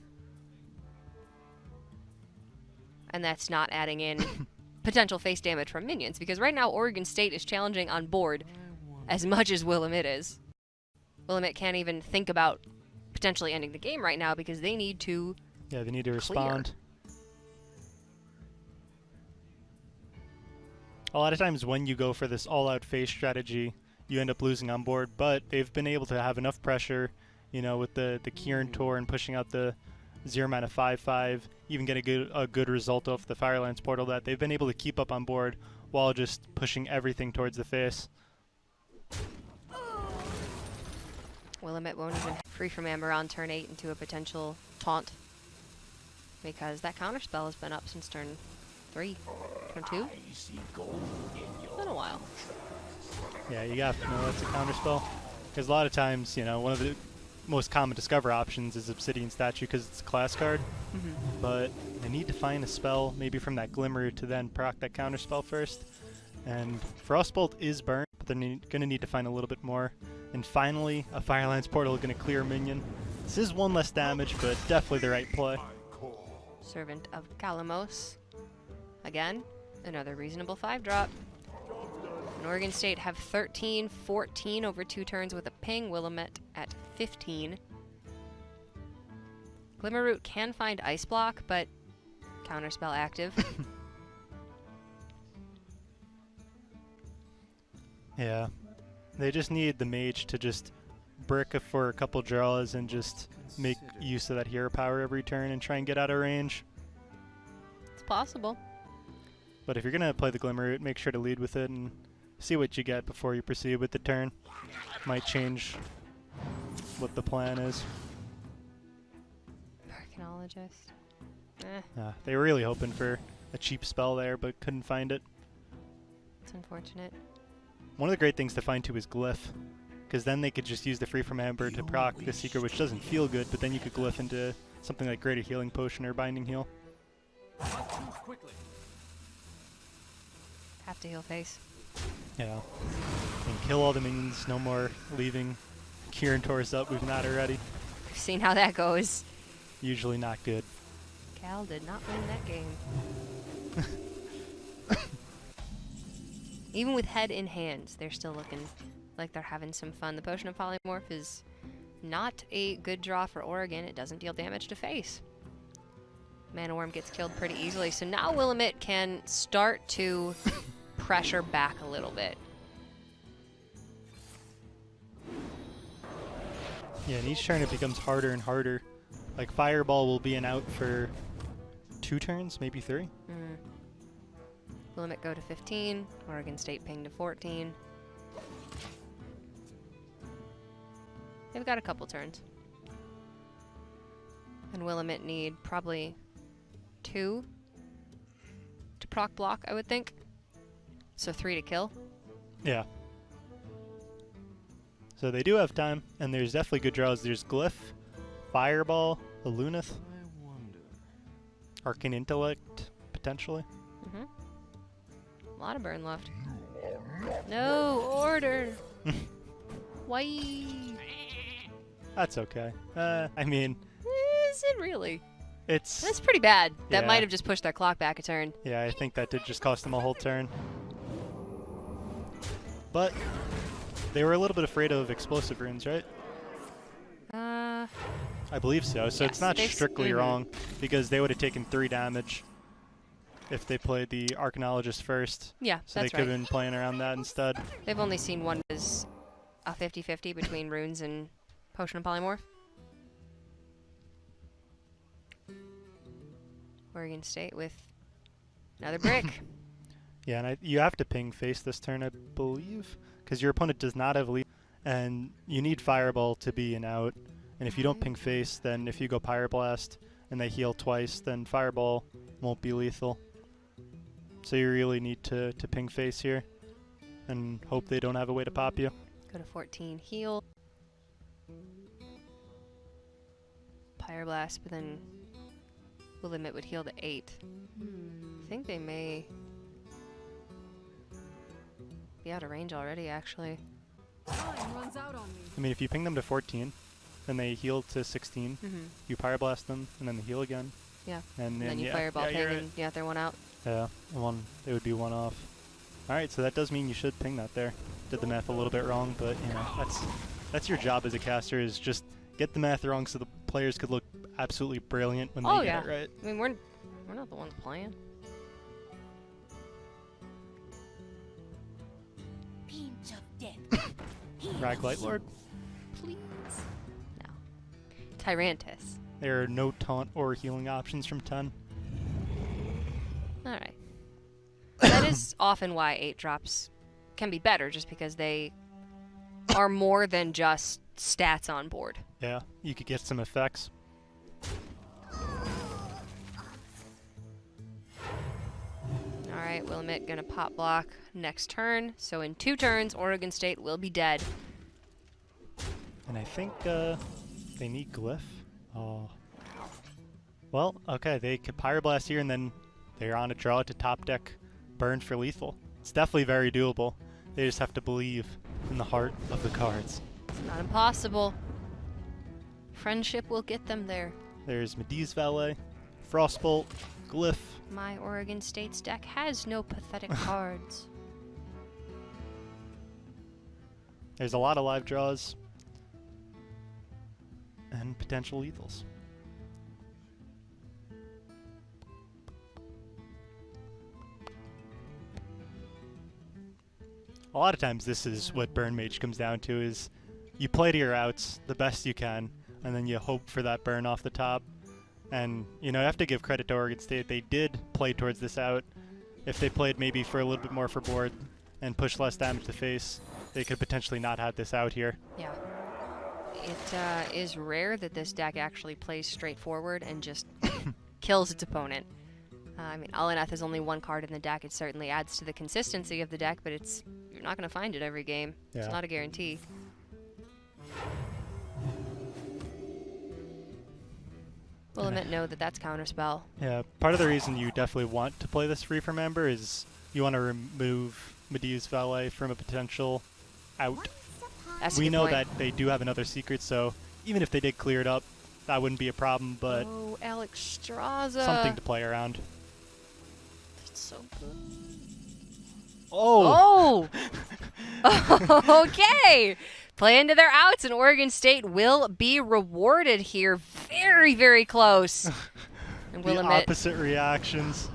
And that's not adding in potential face damage from minions, because right now Oregon State is challenging on board as much as Willamette is. Willamette can't even think about potentially ending the game right now because they need to Yeah, they need to respond. A lot of times when you go for this all-out face strategy, you end up losing on board, but they've been able to have enough pressure, you know, with the Kieran Tor and pushing out the 0 mana 5/5, even get a good result off the Firelands portal, that they've been able to keep up on board while just pushing everything towards the face. Willamette won't even free from Amber on turn 8 into a potential taunt, because that counterspell has been up since turn 3. Turn 2? It's been a while. Yeah, you have to know that's a counterspell. Because a lot of times, you know, one of the most common discover options is Obsidian Statue because it's a class card. But they need to find a spell, maybe from that Glimmer, to then proc that counterspell first. And Frostbolt is burnt, but they're going to need to find a little bit more. And finally, a Firelands portal is going to clear a minion. This is 1 less damage, but definitely the right play. Servant of Kalamos. Again, another reasonable 5-drop. And Oregon State have 13, 14 over 2 turns with a ping. Willamette at 15. Glimmerroot can find Ice Block, but counterspell active. Yeah. They just need the mage to just brick for a couple draws and just make use of that hero power every turn and try and get out of range. It's possible. But if you're going to play the Glimmerroot, make sure to lead with it and see what you get before you proceed with the turn. Might change what the plan is. Archaeologist. They were really hoping for a cheap spell there, but couldn't find it. It's unfortunate. One of the great things to find too is Glyph, because then they could just use the Free from Amber to proc the Seeker, which doesn't feel good, but then you could Glyph into something like Greater Healing Potion or Binding Heal. Have to heal face. Yeah. And kill all the minions, no more leaving Kieran Torres up, we've not already. We've seen how that goes. Usually not good. Cal did not win that game. Even with head in hands, they're still looking like they're having some fun. The Potion of Polymorph is not a good draw for Oregon. It doesn't deal damage to face. Mana Worm gets killed pretty easily, so now Willamette can start to pressure back a little bit. Yeah, and each turn it becomes harder and harder. Like Fireball will be an out for 2 turns, maybe 3. Willamette go to 15. Oregon State ping to 14. They've got a couple turns. And Willamette need probably 2 to proc block, I would think. So 3 to kill. Yeah. So they do have time, and there's definitely good draws. There's Glyph, Fireball, a Lunith, Arcane Intellect, potentially. A lot of burn left. No, order! Why? That's okay. I mean, Is it really? it's... That's pretty bad. That Yeah. might have just pushed their clock back a turn. Yeah, I think that did just cost them a whole turn. But they were a little bit afraid of explosive runes, right? I believe so. So Yes, it's not they've strictly wrong, because they would have taken 3 damage if they played the Archaeologist first. Yeah, So they that's could have right. been playing around that instead. They've only seen one as a 50-50 between runes and Potion of Polymorph. Oregon State with another brick. Yeah, and you have to ping face this turn, I believe, because your opponent does not have lead, and you need Fireball to be an out And if you don't ping face, then if you go Pyroblast and they heal twice, then Fireball won't be lethal. So you really need to ping face here and hope they don't have a way to pop you. Go to 14, heal. Pyroblast, but then Willamette would heal to 8. I think they may be out of range already, actually. Time runs out on me. I mean, if you ping them to 14, then they heal to 16. You Pyroblast them, and then they heal again. Yeah. And then you yeah, Fireball yeah, ping you're right. and they're one out. Yeah, it would be one off. Alright, so that does mean you should ping that there. Did the math a little bit wrong, but you know, that's your job as a caster, is just get the math wrong so the players could look absolutely brilliant when they get it right. I mean, we're not the ones playing. Pinch of death. Rag Light Lord. Please. No. Tyrantus. There are no taunt or healing options from 10. Alright. That is often why 8 drops can be better, just because they are more than just stats on board. Yeah, you could get some effects. Alright, Willamette gonna pop block next turn. So in 2 turns, Oregon State will be dead. And I think they need Glyph. Oh. Well, okay, they could Pyroblast here, and then they're on a draw to top deck burn for lethal. It's definitely very doable. They just have to believe in the heart of the cards. It's not impossible. Friendship will get them there. There's Medivh Valet, Frostbolt, Glyph. My Oregon State's deck has no pathetic cards. There's a lot of live draws and potential lethals. A lot of times this is what Burn Mage comes down to, is you play to your outs the best you can, and then you hope for that burn off the top. And, you know, you have to give credit to Oregon State. They did play towards this out. If they played maybe for a little bit more for board and pushed less damage to face, they could potentially not have this out here. Yeah. It is rare that this deck actually plays straightforward and just kills its opponent. I mean, Aleneth is only 1 card in the deck. It certainly adds to the consistency of the deck, but you're not going to find it every game. Yeah. It's not a guarantee. Willamette know that that's counterspell. Yeah, part of the reason you definitely want to play this free from Ember is you want to remove Medivh's Valet from a potential out. That's a We good know point. that they do have another secret, so even if they did clear it up, that wouldn't be a problem, but Oh, Alex Straza. something to play around. That's so good. Oh! Oh! Okay! Play into their outs, and Oregon State will be rewarded here. Very, very close. And The Willamette, opposite reactions.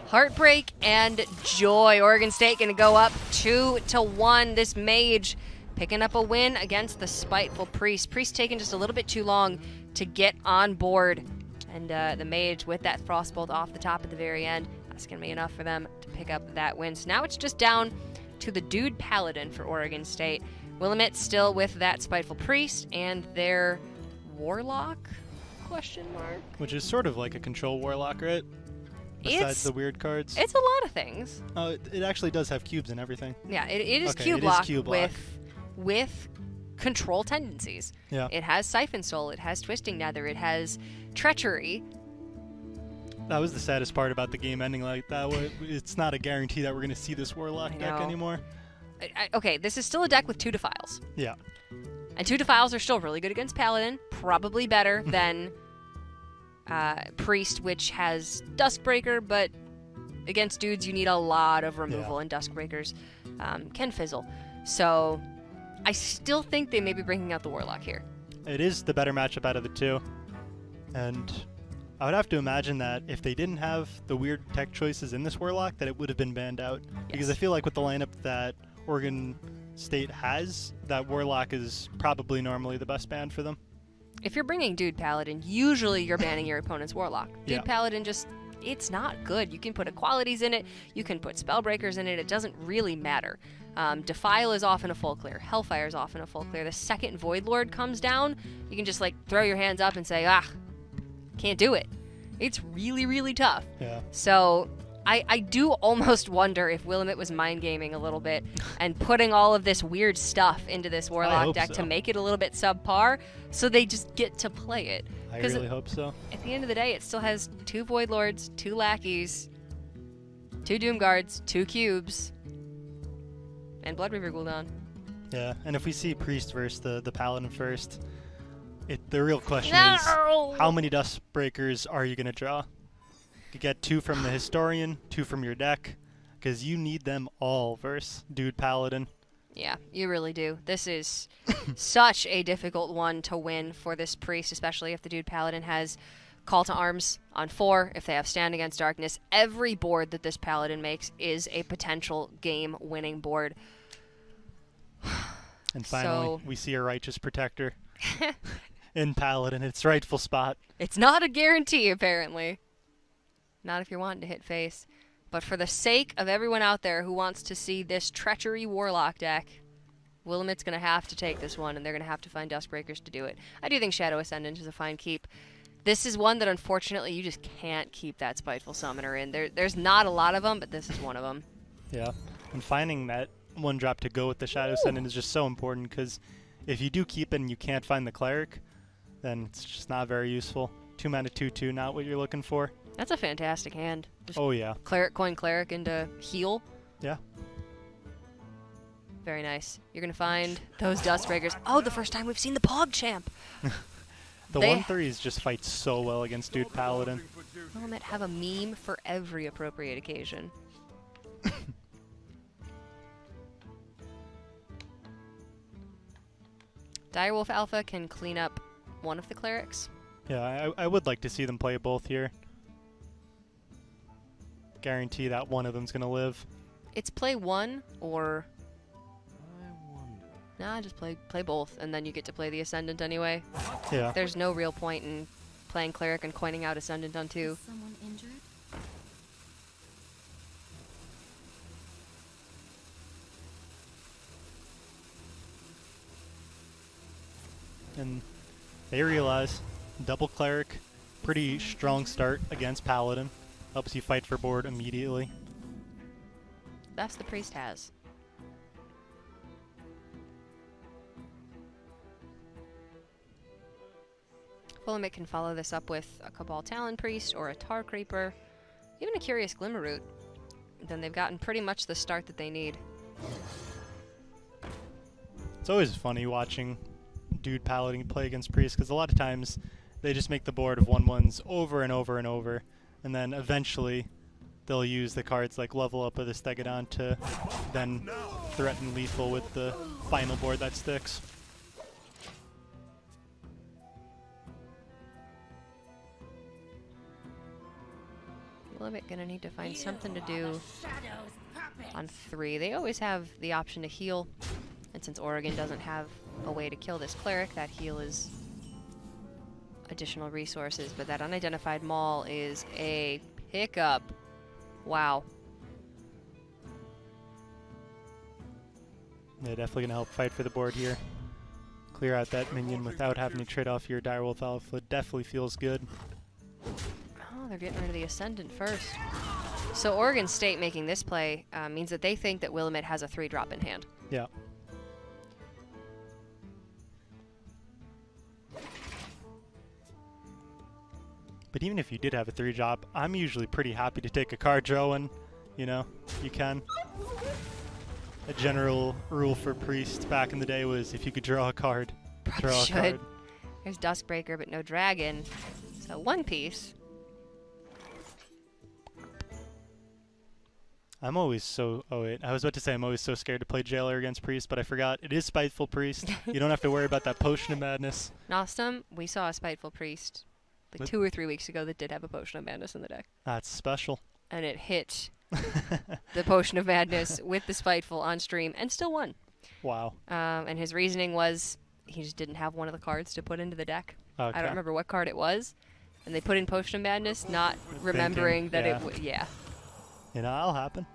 heartbreak and joy. Oregon State going to go up 2-1. This Mage picking up a win against the Spiteful Priest. Priest taking just a little bit too long to get on board. And the Mage with that Frostbolt off the top at the very end. That's going to be enough for them to pick up that win. So now it's just down to the Dude Paladin for Oregon State. Willamette still with that Spiteful Priest and their Warlock? Question mark. Which is sort of like a control warlock, right? Besides the weird cards. It's a lot of things. Oh, it actually does have cubes and everything. Yeah, it is Okay, cube it is block cube block. with control tendencies. Yeah. It has Siphon Soul, it has Twisting Nether, it has Treachery. That was the saddest part about the game ending like that. It's not a guarantee that we're going to see this warlock I deck know. anymore. Okay, this is still a deck with 2 Defiles. Yeah. And 2 Defiles are still really good against Paladin, probably better than Priest, which has Duskbreaker, but against dudes you need a lot of removal, and Duskbreakers can fizzle. So I still think they may be bringing out the Warlock here. It is the better matchup out of the two. And I would have to imagine that if they didn't have the weird tech choices in this Warlock, that it would have been banned out. Because I feel like with the lineup that Oregon State has, that Warlock is probably normally the best ban for them. If you're bringing Dude Paladin, usually you're banning your opponent's Warlock. Dude Yeah. Paladin just it's not good. You can put equalities in it, you can put spellbreakers in it, it doesn't really matter. Defile is often a full clear, Hellfire is often a full clear. The second Void Lord comes down, you can just like throw your hands up and say, can't do it. It's really, really tough. Yeah. So I do almost wonder if Willamette was mind gaming a little bit and putting all of this weird stuff into this Warlock deck to make it a little bit subpar so they just get to play it. I really hope so. At the end of the day, it still has 2 Void Lords, 2 Lackeys, 2 Doom Guards, 2 Cubes, and Blood Reaver Gul'dan. Yeah, and if we see Priest versus the Paladin first, the real question is, how many Dustbreakers are you going to draw? You get 2 from the Historian, 2 from your deck, because you need them all versus Dude Paladin. Yeah, you really do. This is such a difficult one to win for this Priest, especially if the Dude Paladin has Call to Arms on 4, if they have Stand Against Darkness. Every board that this Paladin makes is a potential game-winning board. And finally, we see a Righteous Protector in Paladin, its rightful spot. It's not a guarantee, apparently. Not if you're wanting to hit face. But for the sake of everyone out there who wants to see this Treachery Warlock deck, Willamette's going to have to take this one, and they're going to have to find Dustbreakers to do it. I do think Shadow Ascendant is a fine keep. This is one that, unfortunately, you just can't keep that Spiteful Summoner in. There's not a lot of them, but this is one of them. Yeah, and finding that one drop to go with the Shadow Ascendant is just so important, because if you do keep it and you can't find the Cleric, then it's just not very useful. 2 mana 2/2, not what you're looking for. That's a fantastic hand. Just yeah. Cleric, coin Cleric into heal. Yeah. Very nice. You're going to find those Dustbreakers. Oh, the first time we've seen the PogChamp. The 1/3s just fight so well against Dude Paladin. Willamette have a meme for every appropriate occasion. Direwolf Alpha can clean up one of the Clerics. Yeah, I would like to see them play both here. Guarantee that one of them's going to live. It's play one or... Nah, just play both, and then you get to play the Ascendant anyway. Yeah. There's no real point in playing Cleric and coining out Ascendant on 2. Someone injured? And they realize double Cleric, pretty strong start against Paladin. Helps you fight for board immediately. That's the Priest has. Willamette can follow this up with a Cabal Talon Priest or a Tar Creeper, even a Curious Glimmerroot. Then they've gotten pretty much the start that they need. It's always funny watching Dude Paladin play against Priest, because a lot of times they just make the board of 1/1s over and over and over, and then eventually they'll use the cards like Level Up or the Stegodon to then threaten lethal with the final board that sticks. Willamette gonna need to find something to do on 3. They always have the option to heal, and since Oregon doesn't have a way to kill this Cleric, that heal is additional resources, but that Unidentified Maul is a pickup. Wow. Yeah, definitely going to help fight for the board here. Clear out that minion without having to trade off your Direwolf Alpha definitely feels good. Oh, they're getting rid of the Ascendant first. So Oregon State making this play means that they think that Willamette has a 3-drop in hand. Yeah. But even if you did have a 3-drop, I'm usually pretty happy to take a card draw when, you know, you can. A general rule for Priest back in the day was if you could draw a card, draw a card. There's Duskbreaker, but no dragon. So 1 piece. I'm always so... Oh, wait. I was about to say I'm always so scared to play Jailer against Priest, but I forgot. It is Spiteful Priest. You don't have to worry about that Potion of Madness. Nostum, we saw a Spiteful Priest like 2 or 3 weeks ago that did have a Potion of Madness in the deck. That's special. And it hit the Potion of Madness with the Spiteful on stream and still won. Wow. And his reasoning was he just didn't have one of the cards to put into the deck. Okay. I don't remember what card it was. And they put in Potion of Madness, not remembering that it would. Yeah. You know, that'll happen.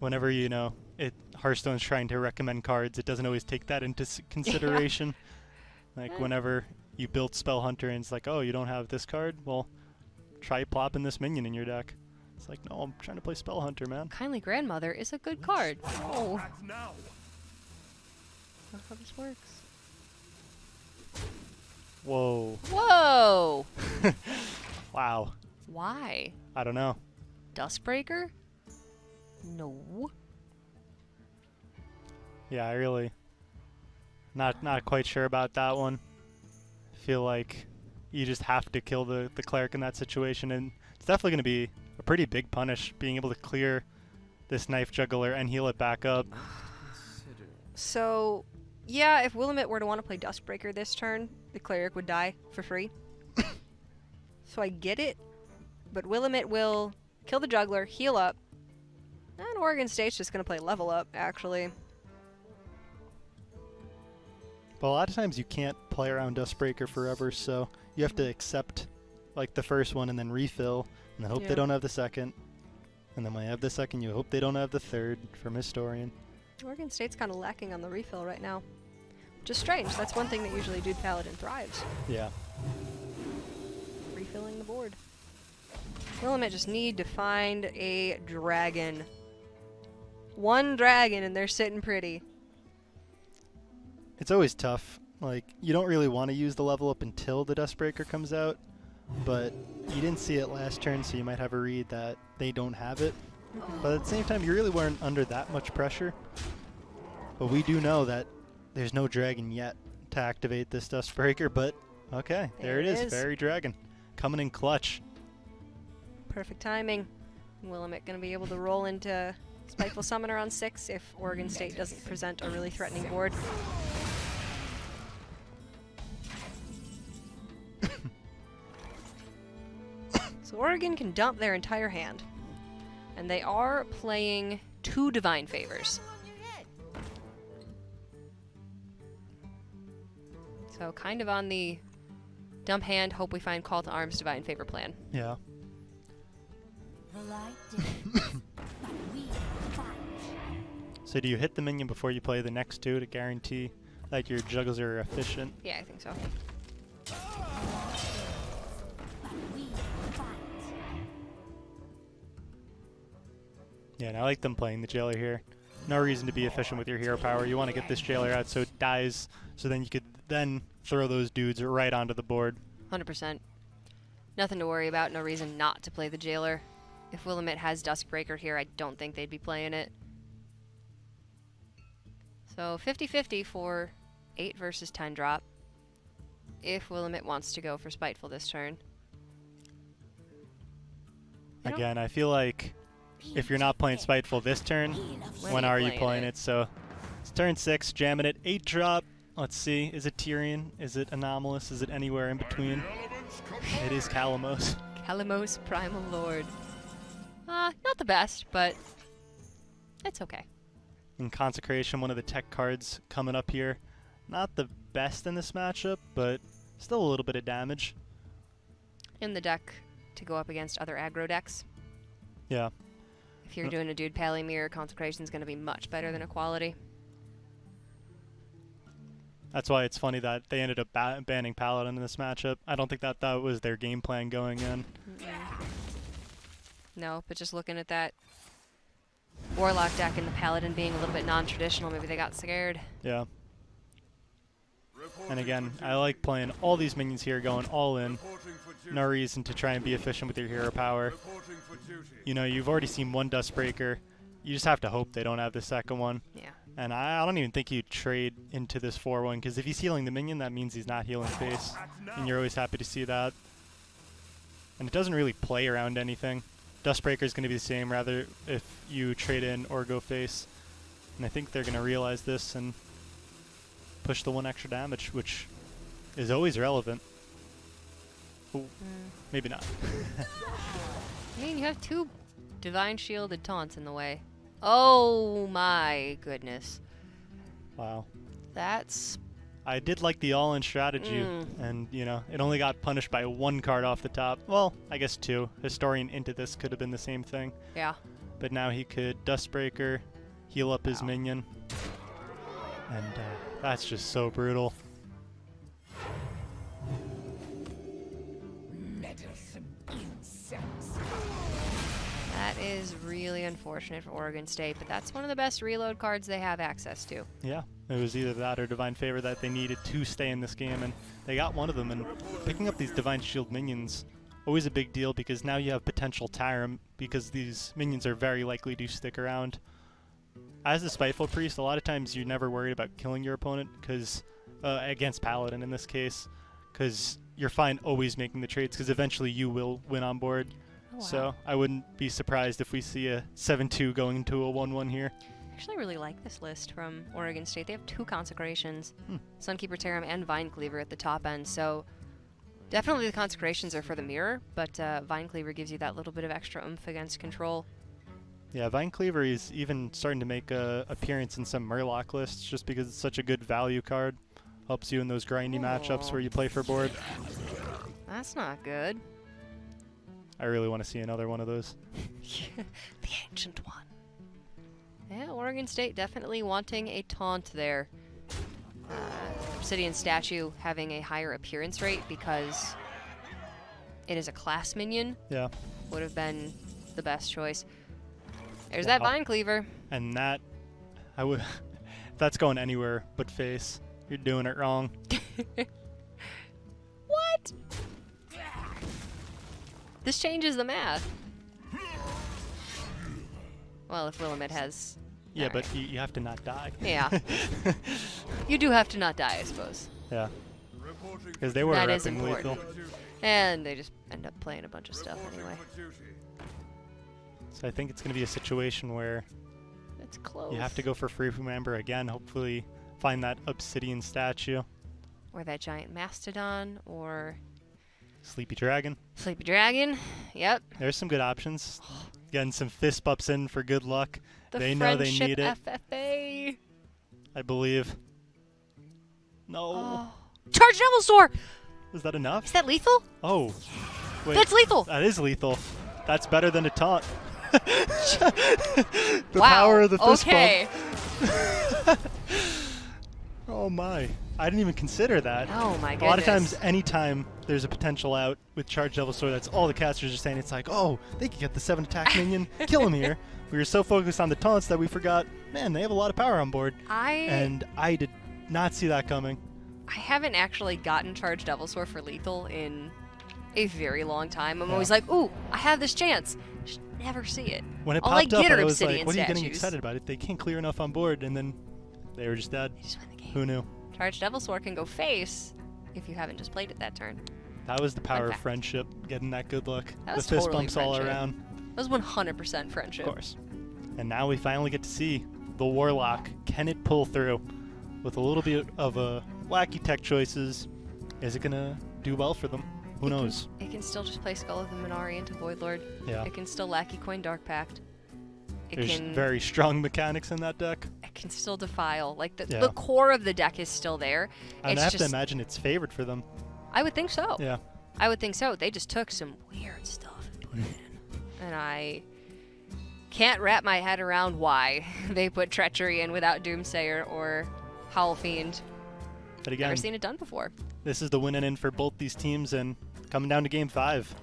Whenever, Hearthstone's trying to recommend cards, it doesn't always take that into consideration. Like, whenever you build Spell Hunter and it's like, oh, you don't have this card? Well, try plopping this minion in your deck. It's like, no, I'm trying to play Spell Hunter, man. Kindly Grandmother is a good card. Oh. That's how this works. Whoa. Whoa! Wow. Why? I don't know. Dustbreaker? No. Yeah, I really not quite sure about that one. Feel like you just have to kill the cleric in that situation, and it's definitely going to be a pretty big punish being able to clear this knife juggler and heal it back up. So, yeah, if Willamette were to want to play Dustbreaker this turn, the cleric would die for free. So I get it, but Willamette will kill the juggler, heal up, and Oregon State's just going to play level up, actually. But a lot of times you can't play around Dustbreaker forever, so you have to accept like the first one and then refill, and then hope they don't have the second. And then when you have the second, you hope they don't have the third from Historian. Oregon State's kind of lacking on the refill right now. Which is strange. That's one thing that usually Dude Paladin thrives. Yeah. Refilling the board. Willamette just need to find a dragon. One dragon and they're sitting pretty. It's always tough. Like, you don't really want to use the level up until the Dustbreaker comes out, but you didn't see it last turn, so you might have a read that they don't have it. But at the same time, you really weren't under that much pressure. But we do know that there's no dragon yet to activate this Dustbreaker, but okay, there it is. Fairy Dragon. Coming in clutch. Perfect timing. Willamette going to be able to roll into Spiteful Summoner on 6 if Oregon State doesn't present a really threatening board. So Oregon can dump their entire hand. And they are playing 2 Divine Favors. So kind of on the dump hand, hope we find Call to Arms Divine Favor plan. Yeah. So do you hit the minion before you play the next 2 to guarantee that your juggles are efficient? Yeah, I think so. Yeah, and I like them playing the jailer here. No reason to be efficient with your hero power. You want to get this jailer out so it dies, so then you could then throw those dudes right onto the board. 100%. Nothing to worry about. No reason not to play the jailer. If Willamette has Duskbreaker here, I don't think they'd be playing it. So 50-50 for 8 versus 10 drop. If Willamette wants to go for Spiteful this turn. Again, I feel like if you're not playing Spiteful this turn, when are you playing it? So it's turn 6, jamming it. 8 drop. Let's see. Is it Tyrion? Is it Anomalous? Is it anywhere in between? It is Calamos. Calamos Primal Lord. Not the best, but it's okay. In Consecration, one of the tech cards coming up here. Not the best in this matchup, but still a little bit of damage. In the deck to go up against other aggro decks. Yeah. If you're doing a Dude Pally Mirror, Consecration's going to be much better than Equality. That's why it's funny that they ended up banning Paladin in this matchup. I don't think that was their game plan going in. No, but just looking at that Warlock deck and the Paladin being a little bit non-traditional, maybe they got scared. Yeah. And again, I like playing all these minions here, going all in. No reason to try and be efficient with your hero power. You know, you've already seen one Dustbreaker. You just have to hope they don't have the second one. Yeah. And I don't even think you trade into this 4-1, because if he's healing the minion, that means he's not healing face. And you're always happy to see that. And it doesn't really play around anything. Dustbreaker is going to be the same, rather if you trade in or go face. And I think they're going to realize this and push the 1 extra damage, which is always relevant. Ooh, maybe not. I mean, you have 2 Divine Shielded taunts in the way. Oh my goodness. Wow. That's I did like the all-in strategy, and, you know, it only got punished by 1 card off the top. Well, I guess 2. Historian into this could have been the same thing. Yeah. But now he could Dustbreaker, heal up his minion, and that's just so brutal. That is really unfortunate for Oregon State, but that's one of the best reload cards they have access to. Yeah, it was either that or Divine Favor that they needed to stay in this game, and they got one of them. And picking up these Divine Shield minions, always a big deal, because now you have potential Tyrum, because these minions are very likely to stick around. As a Spiteful Priest, a lot of times you're never worried about killing your opponent, because against Paladin in this case, because you're fine always making the trades, because eventually you will win on board. Oh, wow. So I wouldn't be surprised if we see a 7-2 going into a 1-1 here. I actually really like this list from Oregon State. They have 2 Consecrations, Sunkeeper Tarim and Vine Cleaver at the top end. So definitely the Consecrations are for the mirror, but Vine Cleaver gives you that little bit of extra oomph against control. Yeah, Vine Cleaver is even starting to make an appearance in some Murloc lists just because it's such a good value card. Helps you in those grindy matchups where you play for board. That's not good. I really want to see another one of those. The ancient one. Yeah, Oregon State definitely wanting a taunt there. Obsidian Statue having a higher appearance rate because it is a class minion. Yeah. Would have been the best choice. There's that Vine Cleaver. And that, that's going anywhere but face. You're doing it wrong. What? This changes the math. Well, if Willamette has... Yeah, all but right. you have to not die. Yeah. You do have to not die, I suppose. Yeah. Because they were That is repping important. lethal. And they just end up playing a bunch of stuff anyway. So I think it's going to be a situation where It's close. you have to go for Free from Amber again. Hopefully find that Obsidian Statue. Or that giant Mastodon, or Sleepy Dragon. Sleepy Dragon. Yep. There's some good options. Getting some fist bumps in for good luck. The They know they Friendship need it, FFA. I believe. No. Oh. Charge Devil Sword! Is that enough? Is that lethal? Oh. Wait. That's lethal! That is lethal. That's better than a taunt. The Wow. power of the fist Okay. bump. Oh my. I didn't even consider that. Oh my A lot of goodness. times, anytime there's a potential out with Charge Devil Sword, that's all the casters are saying. It's like, oh, they could get the 7-attack minion, kill him here. We were so focused on the taunts that we forgot, man, they have a lot of power on board. And I did not see that coming. I haven't actually gotten Charge Devil Sword for lethal in a very long time. I'm Yeah. always like, ooh, I have this chance. Just never see it. When it All I popped up, get are I was like, Obsidian what are you getting statues. excited about? If they can't clear enough on board, and then they were just dead. You just win the game. Who knew? Charge Devil Sword can go face if you haven't just played it that turn. That was the power of fact. friendship, getting that good luck. That The was fist totally bumps all friendship. around. That was 100% friendship. Of course. And now we finally get to see the Warlock. Can it pull through? With a little bit of wacky tech choices, is it going to do well for them? Who knows? It can still just play Skull of the Minari into Voidlord. Yeah. It can still Lackey Coin Dark Pact. It There's can very strong mechanics in that deck. it can still defile. Like the Yeah. core of the deck is still there. And It's I have just to imagine it's favored for them. I would think so. Yeah. I would think so. They just took some weird stuff and put it in. And I can't wrap my head around why they put Treachery in without Doomsayer or Howl Fiend. But again, Never seen it done before. this is the win and in for both these teams, and coming down to Game 5.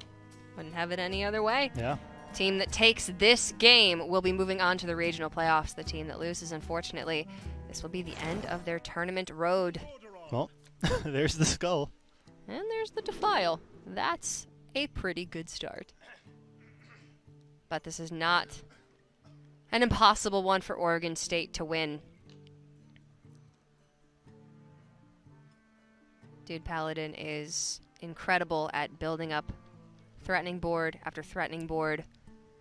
Wouldn't have it any other way. Yeah. Team that takes this game will be moving on to the regional playoffs. The team that loses, unfortunately, this will be the end of their tournament road. Well, there's the skull. And there's the Defile. That's a pretty good start. But this is not an impossible one for Oregon State to win. Dude Paladin is incredible at building up threatening board after threatening board.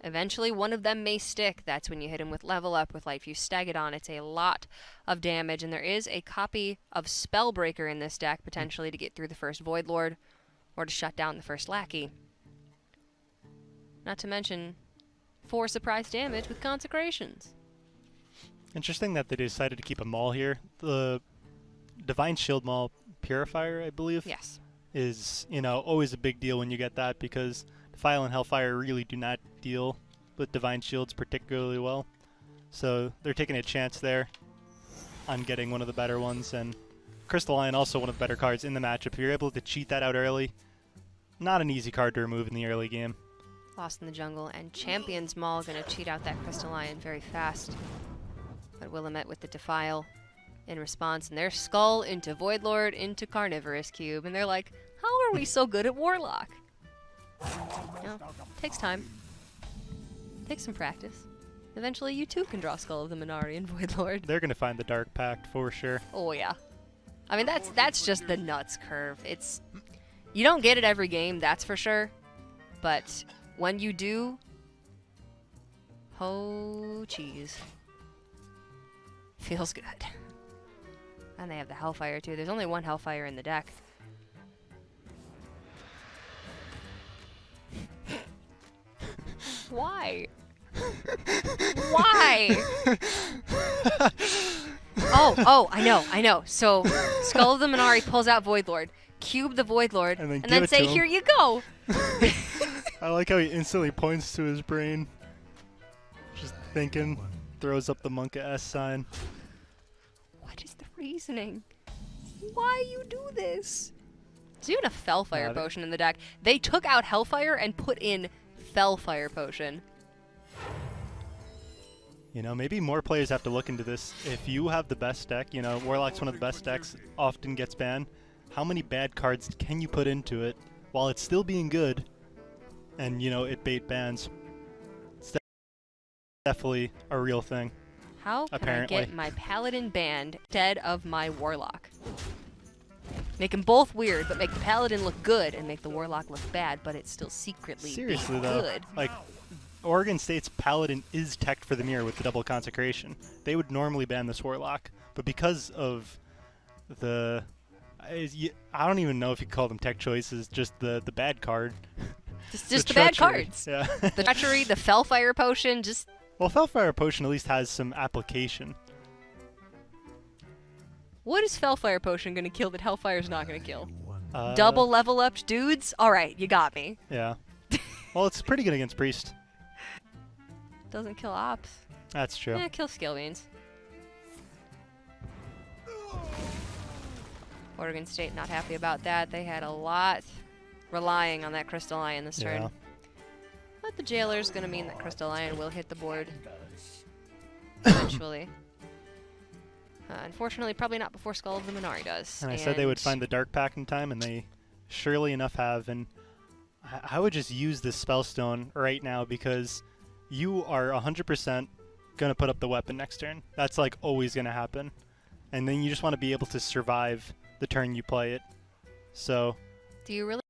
Eventually, one of them may stick. That's when you hit him with Level Up, with Light Fuse Stegadon. It's a lot of damage, and there is a copy of Spellbreaker in this deck, potentially to get through the first Void Lord, or to shut down the first Lackey. Not to mention 4 surprise damage with Consecrations. Interesting that they decided to keep a Maul here. The Divine Shield Maul Purifier, I believe, Yes. is, you know, always a big deal when you get that, because Defile and Hellfire really do not deal with Divine Shields particularly well. So they're taking a chance there on getting one of the better ones. And Crystal Lion, also one of the better cards in the matchup. If you're able to cheat that out early, not an easy card to remove in the early game. Lost in the jungle, and Champion's Maul gonna cheat out that Crystal Lion very fast. But Willamette with the Defile in response, and their Skull into Voidlord into Carnivorous Cube, and they're like, how are we so good at Warlock? You know, takes time. Takes some practice. Eventually you too can draw Skull of the Minari and Voidlord. They're going to find the Dark Pact for sure. Oh yeah. I mean, that's just the nuts curve. It's, you don't get it every game, that's for sure. But when you do, oh cheese. Feels good. And they have the Hellfire too. There's only one Hellfire in the deck. Why? Why? Oh, I know. So, Skull of the Minari pulls out Voidlord, cube the Voidlord, and then say, here you go. I like how he instantly points to his brain. Just thinking, throws up the Monka S sign. What is the reasoning? Why you do this? There's even a Fellfire potion in the deck. They took out Hellfire and put in Fellfire potion. You know, maybe more players have to look into this. If you have the best deck, you know, Warlock's one of the best decks, often gets banned. How many bad cards can you put into it while it's still being good and, you know, it bait bans? It's definitely a real thing. How can apparently. I get my Paladin banned instead of my Warlock? Make them both weird, but make the Paladin look good and make the Warlock look bad, but it's still secretly Seriously, being though, good. like, Oregon State's Paladin is teched for the mirror with the double consecration. They would normally ban this Warlock, but because of the... I don't even know if you call them tech choices, just the bad card. Just the bad cards. Yeah. The Treachery, the Fellfire potion, just... Well, Fellfire potion at least has some application. What is Fellfire potion going to kill that Hellfire's not going to kill? Uh, Double level up dudes? Alright, you got me. Yeah. Well, it's pretty good against Priest. Doesn't kill ops. That's true. Yeah, kill skill beans. Oregon State not happy about that. They had a lot relying on that Crystal Lion this turn. Yeah. But the Jailer's going to mean that Crystal Lion will hit the board eventually. Unfortunately, probably not before Skull of the Minari does. And I said they would find the Dark Pact in time, and they surely enough have. And I would just use this Spellstone right now because you are 100% going to put up the weapon next turn. That's like always going to happen. And then you just want to be able to survive the turn you play it. So... Do you really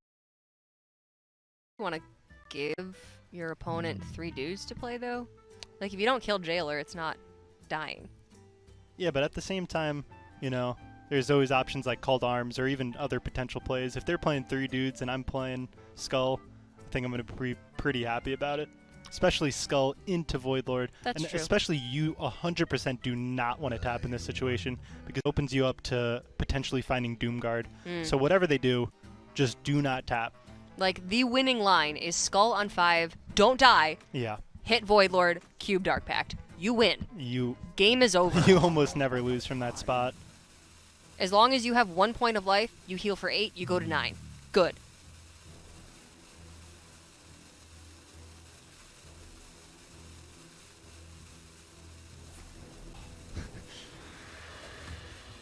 want to give your opponent 3 dudes to play, though? Like, if you don't kill Jailer, it's not dying. Yeah, but at the same time, you know, there's always options like Called Arms or even other potential plays. If they're playing 3 dudes and I'm playing Skull, I think I'm going to be pretty happy about it. Especially Skull into Voidlord. That's and true. especially you 100% do not want to tap in this situation because it opens you up to potentially finding Doomguard. So whatever they do, just do not tap. Like, the winning line is Skull on 5, don't die, Yeah. hit Voidlord, cube Dark Pact. You win. Game is over. You almost never lose from that spot. As long as you have 1 point of life, you heal for 8, you go to 9. Good.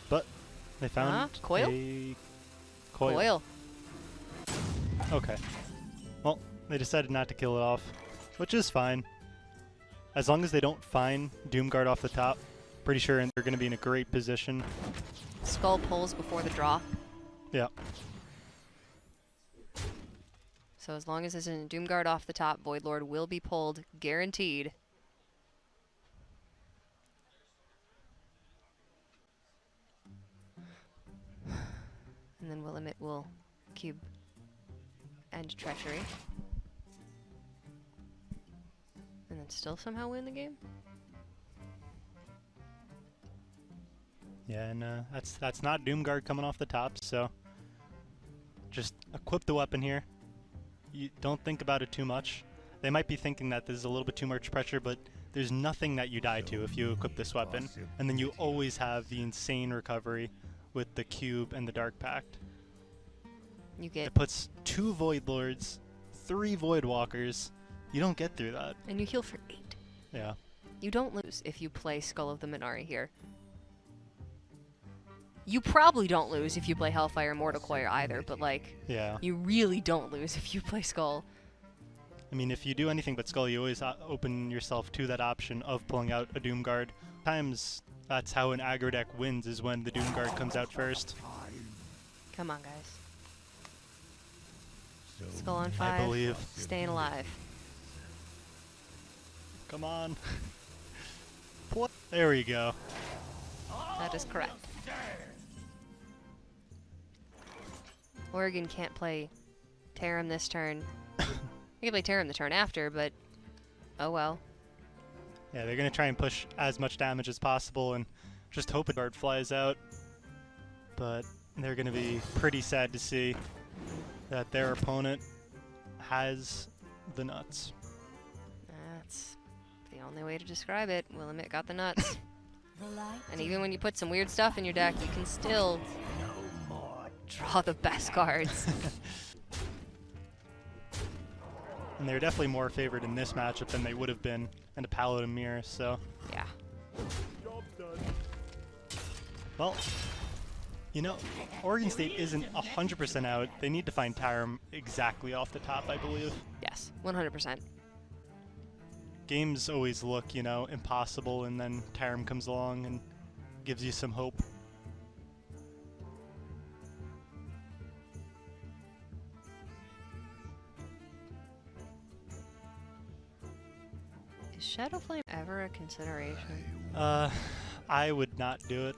But they found Coil? a coil. Coil. Okay. Well, they decided not to kill it off, which is fine. As long as they don't find Doomguard off the top, pretty sure they're going to be in a great position. Skull pulls before the draw. Yeah. So as long as there's a Doomguard off the top, Voidlord will be pulled, guaranteed. And then Willamette will cube and Treachery. And then still somehow win the game? Yeah, and that's not Doomguard coming off the top, so just equip the weapon here. You don't think about it too much. They might be thinking that this is a little bit too much pressure, but there's nothing that you die to if you equip this weapon. And then you always have the insane recovery with the cube and the Dark Pact. You get It puts 2 Void Lords, 3 Void Walkers. You don't get through that. and you heal for 8. Yeah. You don't lose if you play Skull of the Minari here. You probably don't lose if you play Hellfire Mortal Coil either, but like, Yeah. you really don't lose if you play Skull. I mean, if you do anything but Skull, you always open yourself to that option of pulling out a Doomguard. Sometimes that's how an aggro deck wins, is when the Doomguard comes out first. Come on, guys. Skull on 5. I believe. Staying alive. Come on. There we go. That is correct. Oregon can't play Tarim this turn. They can play Tarim the turn after, but oh well. Yeah, they're going to try and push as much damage as possible and just hope a guard flies out. But they're going to be pretty sad to see that their opponent has the nuts. That's the only way to describe it. Willamette got the nuts. And even when you put some weird stuff in your deck, you can still draw the best cards. And they're definitely more favored in this matchup than they would have been in a Paladin Mirror, so... Yeah. Well, you know, Oregon State isn't 100% out. They need to find Tyrum exactly off the top, I believe. Yes, 100%. Games always look, you know, impossible, and then Tyrum comes along and gives you some hope. Is Shadow Flame ever a consideration? I would not do it,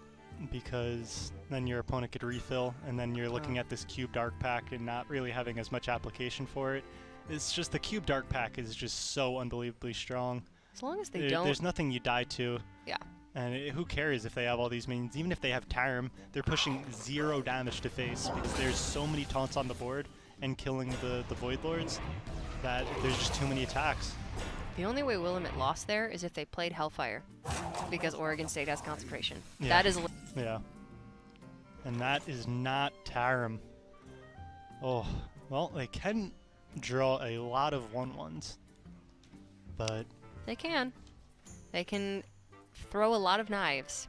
because then your opponent could refill, and then you're looking at this Cube Dark Pack and not really having as much application for it. It's just the Cube Dark Pack is just so unbelievably strong. As long as they don't... There's nothing you die to. Yeah. And who cares if they have all these minions? Even if they have Tyrum, they're pushing 0 damage to face because there's so many taunts on the board and killing the Void Lords that there's just too many attacks. The only way Willamette lost there is if they played Hellfire, because Oregon State has Consecration. Yeah. That is... Yeah. And that is not Tyrum. Oh, well, they can draw a lot of 1/1s, but... They can. They can throw a lot of knives.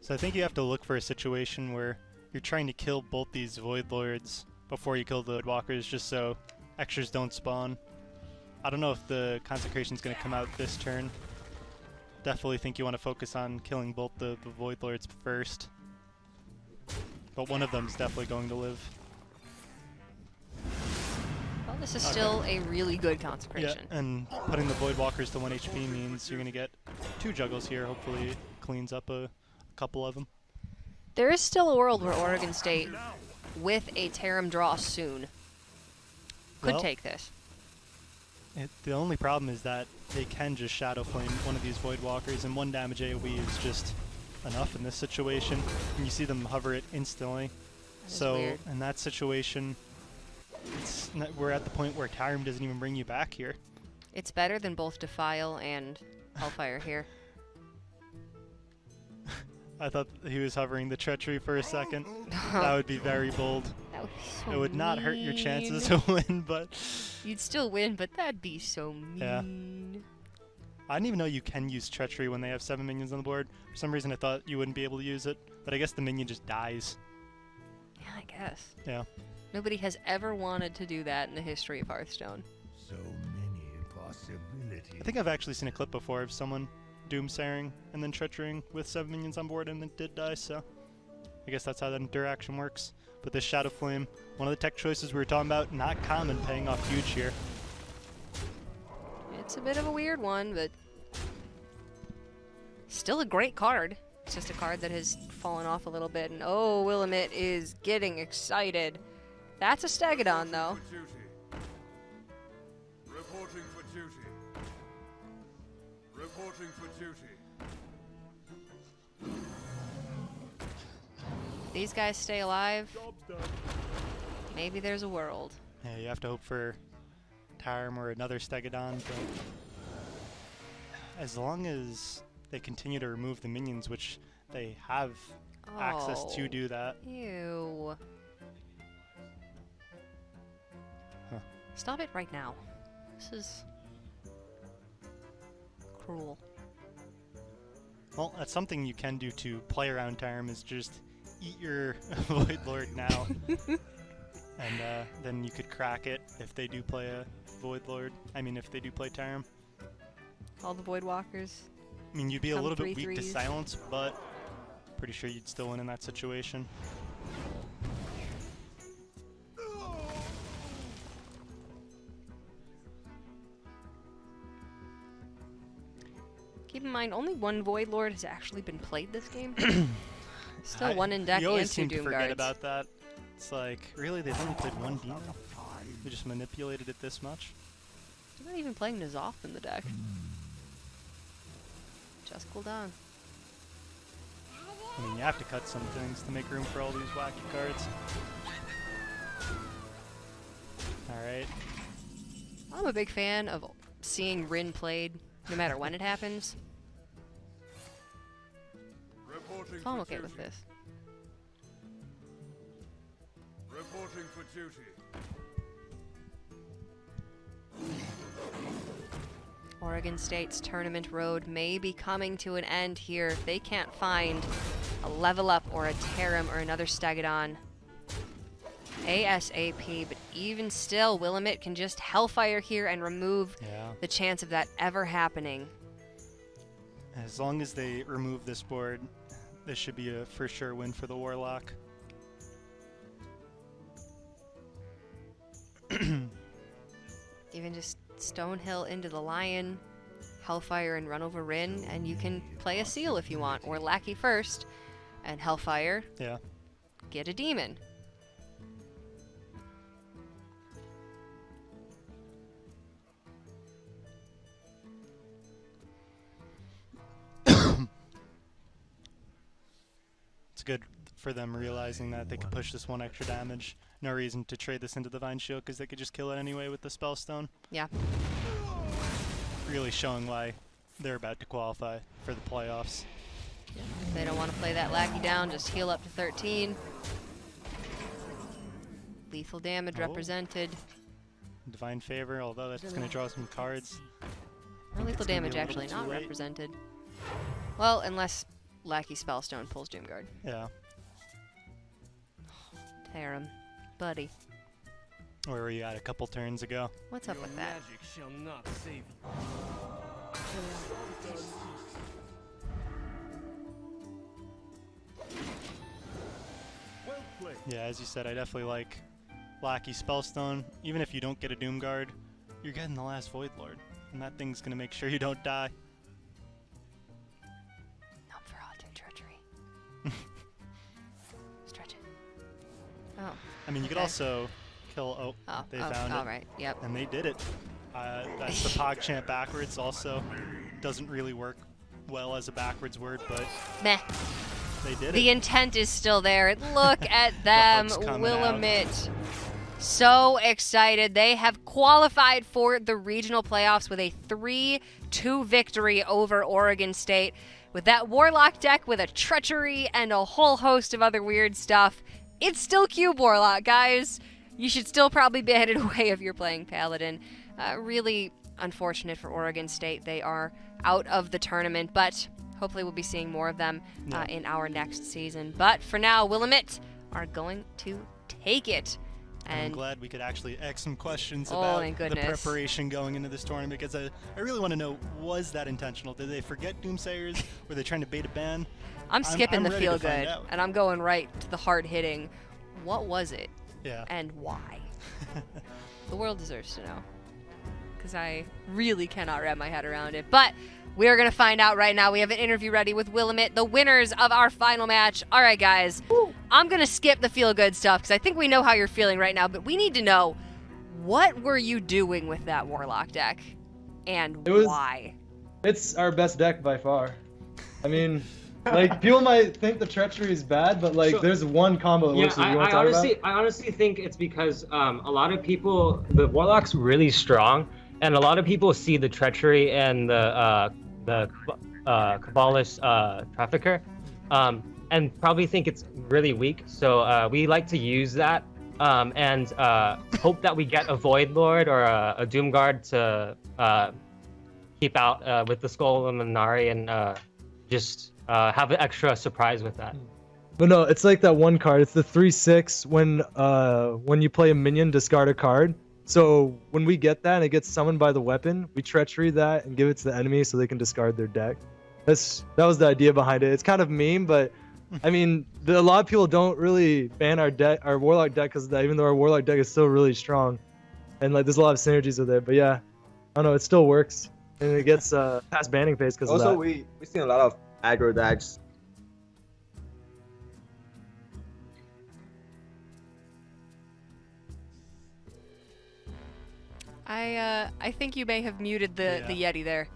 So I think you have to look for a situation where you're trying to kill both these Void Lords before you kill the Void Walkers, just so extras don't spawn. I don't know if the Consecration's going to come out this turn. Definitely think you want to focus on killing both the Void Lords first. But one of them's definitely going to live. Well, this is still a really good Consecration. Yeah, and putting the Void Walkers to 1 HP means you're going to get 2 juggles here. Hopefully it cleans up a couple of them. There is still a world where Oregon State, with a Tarim draw soon, could Well, take this. The only problem is that they can just Shadow Flame one of these Void Walkers, and 1 damage AoE is just enough in this situation. And you see them hover it instantly. That is So weird. in that situation, we're at the point where Tyrum doesn't even bring you back here. It's better than both Defile and Hellfire here. I thought he was hovering the Treachery for a second. That would be very bold. That would be so It would not hurt your chances mean. to win, but You'd still win, but that'd be so mean. Yeah. I didn't even know you can use Treachery when they have 7 minions on the board. For some reason I thought you wouldn't be able to use it, but I guess the minion just dies. Yeah, I guess. Yeah. Nobody has ever wanted to do that in the history of Hearthstone. So many possibilities. I think I've actually seen a clip before of someone doomsaring and then treacherying with 7 minions on board and then did die, so I guess that's how that interaction works. But this Shadow Flame, one of the tech choices we were talking about, not common, paying off huge here. It's a bit of a weird one, but still a great card. It's just a card that has fallen off a little bit, and oh, Willamette is getting excited. That's a Stegodon, though. Reporting for duty. If these guys stay alive, maybe there's a world. Yeah, you have to hope for Tarm or another Stegodon, but as long as they continue to remove the minions, which they have access to do that. Ew. Huh. Stop it right now. This is cruel. Well, that's something you can do to play around Tarm, is just eat your Void Lord now. And then you could crack it if they do play a Void Lord. I mean, if they do play Tarm. All the Void Walkers. I mean, you'd be a Come little bit weak to 3/3s. silence, but pretty sure you'd still win in that situation. Keep in mind, only one Void Lord has actually been played this game. Still one in deck You always and two seem to Doom forget Guards. about that. It's like, really, they've only played one demon? They just manipulated it this much? They're not even playing N'Zoth in the deck. Just cool down. I mean, you have to cut some things to make room for all these wacky cards. Alright. I'm a big fan of seeing Rin played, no matter when it happens. Reporting So I'm for okay with duty. this. Reporting for duty. Oregon State's tournament road may be coming to an end here if they can't find a level up or a Tarim or another Stegodon ASAP. But even still, Willamette can just Hellfire here and remove Yeah. the chance of that ever happening. As long as they remove this board, this should be a for sure win for the Warlock. Even just Stonehill into the Lion, Hellfire and run over Rin, and you can play a Seal if you want, or Lackey first, and Hellfire, Yeah. get a Demon. It's good for them realizing that they could push this one extra damage. No reason to trade this into Divine Shield because they could just kill it anyway with the Spellstone. Yeah. Really showing why they're about to qualify for the playoffs. If they don't want to play that Lackey down, just heal up to 13. Lethal damage Oh. represented. Divine Favor, although that's going to draw some cards. Or lethal it's gonna be damage a little actually too not late. represented. Well, unless Lackey Spellstone pulls Doomguard. Yeah. Tear him. Buddy. Where were you at a couple turns ago? What's up with that? Magic shall not save you. Well played. Yeah, as you said, I definitely like Lackey Spellstone. Even if you don't get a Doomguard, you're getting the last Void Lord. And that thing's going to make sure you don't die. Nosferatu treachery. Stretch it. Oh. I mean, you could Okay. also kill... Oh. They oh. found All it. right. Yep. And they did it. That's the PogChamp backwards. Also, doesn't really work well as a backwards word, but Meh. they did The it. intent is still there. Look at them, hug's coming Willamette. So excited. They have qualified for the regional playoffs with a 3-2 victory over Oregon State. With that Warlock deck with a treachery and a whole host of other weird stuff, it's still Cube Warlock, guys. You should still probably be headed away if you're playing Paladin. Really unfortunate for Oregon State. They are out of the tournament, but hopefully we'll be seeing more of them Yeah. in our next season. But for now, Willamette are going to take it. I'm And glad we could actually ask some questions Oh, about thank the goodness. preparation going into this tournament, because I really want to know, was that intentional? Did they forget Doomsayers? Were they trying to bait a ban? I'm skipping I'm the ready to feel find good, out. and I'm going right to the hard hitting. What was it, Yeah. and why? The world deserves to know, because I really cannot wrap my head around it. But we are going to find out right now. We have an interview ready with Willamette, the winners of our final match. All right, guys, I'm going to skip the feel good stuff because I think we know how you're feeling right now, but we need to know, what were you doing with that Warlock deck, and It was- why? It's our best deck by far. I mean, like, people might think the treachery is bad, but like, there's one combo that works. Yeah, I honestly think it's because a lot of people, the Warlock's really strong, and a lot of people see the treachery and the Kabbalist trafficker, and probably think it's really weak. So we like to use that and hope that we get a Void Lord or a Doom Guard to keep out with the Skull and the Nari, and just have an extra surprise with that. But no, it's like that one card. It's the 3/6 when you play a minion, discard a card. So when we get that and it gets summoned by the weapon, we treachery that and give it to the enemy so they can discard their deck. That was the idea behind it. It's kind of mean, but I mean, a lot of people don't really ban our Warlock deck because of that, even though our Warlock deck is still really strong, and like there's a lot of synergies with it. But yeah, I don't know, it still works, and it gets past banning phase because of that. Also, we seen a lot of aggro decks. I think you may have muted the Yeti there.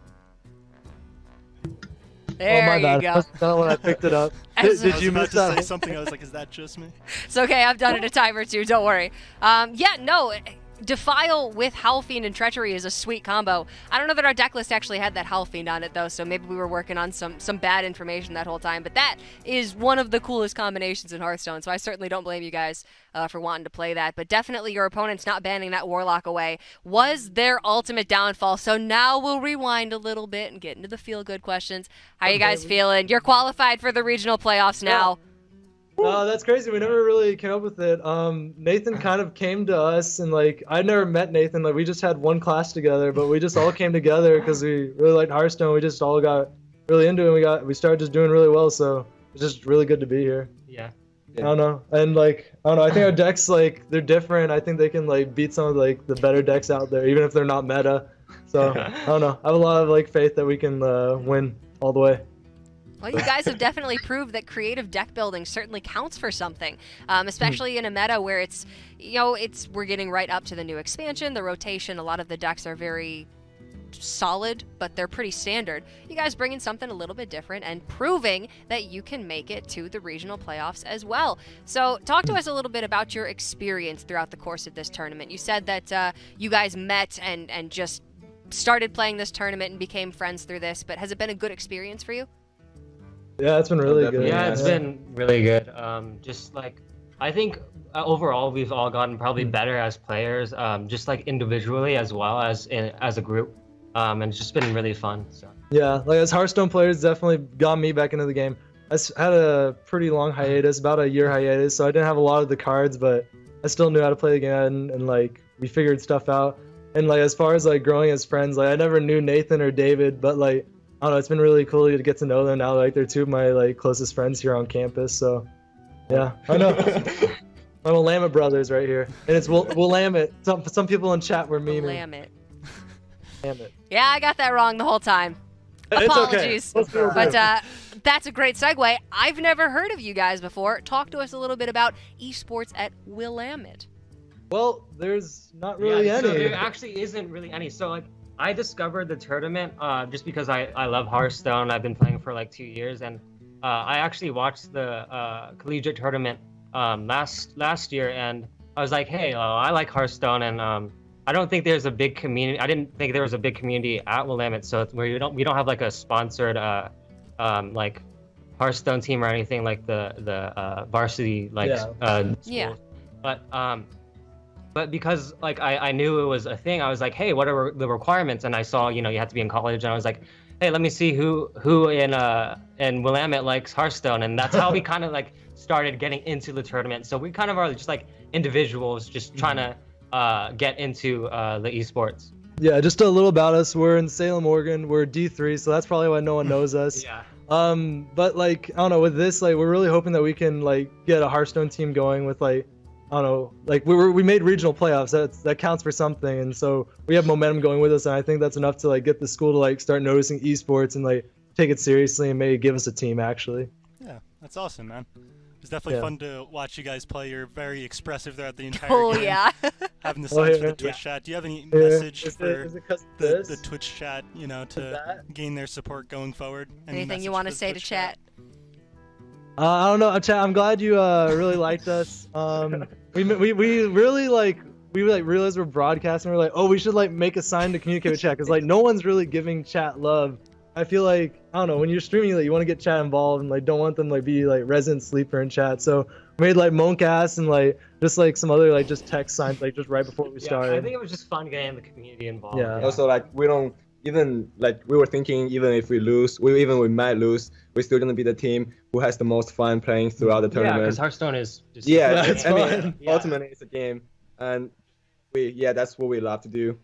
Oh There my bad. you go. That's not when I picked it up. Did you miss to say that? something? I was like, is that just me? It's okay, I've done it a time or two, don't worry. Yeah, no, Defile with Howl Fiend and Treachery is a sweet combo. I don't know that our deck list actually had that Howl Fiend on it, though, so maybe we were working on some bad information that whole time, but that is one of the coolest combinations in Hearthstone, so I certainly don't blame you guys for wanting to play that, but definitely your opponent's not banning that Warlock away was their ultimate downfall, so now we'll rewind a little bit and get into the feel-good questions. How you guys feeling? You're qualified for the regional playoffs now. That's crazy. We never really came up with it. Nathan kind of came to us, and like I never met Nathan. Like we just had one class together, but we just all came together because we really liked Hearthstone. We just all got really into it. And we started just doing really well. So it's just really good to be here. Yeah. I don't know, and like I don't know. I think our decks like they're different. I think they can like beat some of like the better decks out there, even if they're not meta. So I don't know. I have a lot of like faith that we can win all the way. Well, you guys have definitely proved that creative deck building certainly counts for something, especially in a meta where it's, we're getting right up to the new expansion, the rotation. A lot of the decks are very solid, but they're pretty standard. You guys bringing something a little bit different and proving that you can make it to the regional playoffs as well. So talk to us a little bit about your experience throughout the course of this tournament. You said that you guys met and just started playing this tournament and became friends through this, but has it been a good experience for you? Yeah, it's been really good. Yeah, it's been really good. Just like, I think overall we've all gotten probably better as players, just like individually as well as as a group, and it's just been really fun. So. Yeah, like as Hearthstone players, definitely got me back into the game. I had a pretty long hiatus, about a year hiatus, so I didn't have a lot of the cards, but I still knew how to play again, and like we figured stuff out. And like as far as like growing as friends, like I never knew Nathan or David, but like I don't know, it's been really cool to get to know them now. Like they're two of my like closest friends here on campus. So, yeah, I know. I'm Willamette brothers right here, and it's Willamette. Some people in chat were memeing. Willamette. Willamette. Yeah, I got that wrong the whole time. Apologies. It's okay. But that's a great segue. I've never heard of you guys before. Talk to us a little bit about esports at Willamette. Well, there's not really any. So there actually isn't really any. So like, I discovered the tournament just because I love Hearthstone. I've been playing for like 2 years, and I actually watched the collegiate tournament last year, and I was like, hey, I like Hearthstone, and I don't think there's a big community. I didn't think there was a big community at Willamette, so it's where we don't have like a sponsored like Hearthstone team or anything like the varsity like schools. Yeah. But because like I knew it was a thing, I was like, hey, what are the requirements? And I saw, you have to be in college, and I was like, hey, let me see who in Willamette likes Hearthstone, and that's how we kind of like started getting into the tournament. So we kind of are just like individuals just trying to get into the esports. Yeah, just a little about us. We're in Salem, Oregon. We're D3, so that's probably why no one knows us. Yeah. But like I don't know, with this, like we're really hoping that we can like get a Hearthstone team going with like, I don't know, like we made regional playoffs. That counts for something, and so we have momentum going with us, and I think that's enough to like get the school to like start noticing esports and like take it seriously and maybe give us a team actually. Yeah, that's awesome, man. It's definitely Yeah. fun to watch you guys play. You're very expressive throughout the entire Oh game. yeah. Having the Oh, signs for yeah. the Twitch chat. Do you have any Yeah. message Is for it 'cause of the this? Twitch chat, you know, to that? gain their support going forward? Any Anything message you want for to the say to Twitch chat? I don't know, chat. I'm glad you really liked us. We really realized we're broadcasting. We're like, oh, we should like make a sign to communicate with chat because like no one's really giving chat love. I feel like I don't know when you're streaming, like you want to get chat involved and like don't want them like be like resident sleeper in chat. So we made like Moncast and like just like some other like just text signs like just right before we Yeah, started. I think it was just fun getting the community involved. Yeah. Also, like we don't even like we were thinking even if we lose, we might lose, we're still gonna be the team who has the most fun playing throughout the Yeah, tournament. because Hearthstone is just Yeah, it's I mean, fun. Yeah. ultimately it's a game, and that's what we love to do.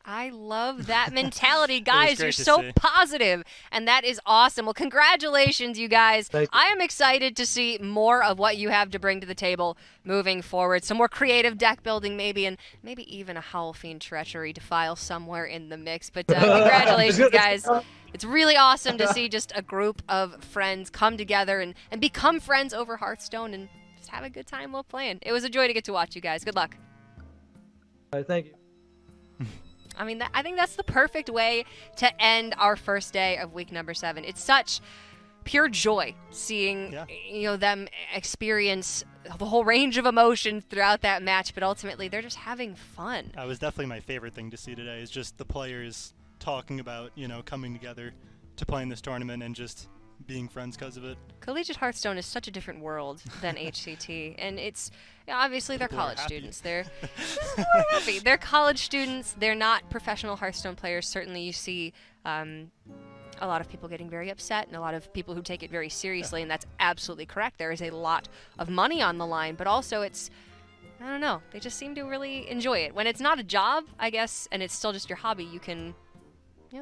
I love that mentality, guys. great You're to so see. positive, and that is awesome. Well, congratulations, you guys. Thank you. I am excited to see more of what you have to bring to the table moving forward. Some more creative deck building, maybe, and maybe even a Howl Fiend Treachery to file somewhere in the mix. But congratulations, guys. It's really awesome to see just a group of friends come together and become friends over Hearthstone and just have a good time while playing. It was a joy to get to watch you guys. Good luck. All right, thank you. I mean, I think that's the perfect way to end our first day of week number 7. It's such pure joy seeing them experience the whole range of emotions throughout that match, but ultimately they're just having fun. That was definitely my favorite thing to see today is just the players talking about, coming together to play in this tournament and just being friends because of it. Collegiate Hearthstone is such a different world than HCT, and it's obviously they're People are college happy. students. They're happy. They're college students. They're not professional Hearthstone players. Certainly, you see a lot of people getting very upset, and a lot of people who take it very seriously, and that's absolutely correct. There is a lot of money on the line, but also it's I don't know. They just seem to really enjoy it. When it's not a job, I guess, and it's still just your hobby, you can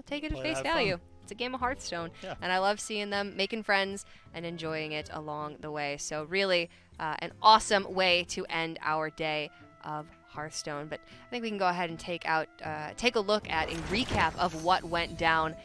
take it at Play to face have value. fun. It's a game of Hearthstone, Yeah. and I love seeing them making friends and enjoying it along the way. So really an awesome way to end our day of Hearthstone. But I think we can go ahead and take a look at a recap of what went down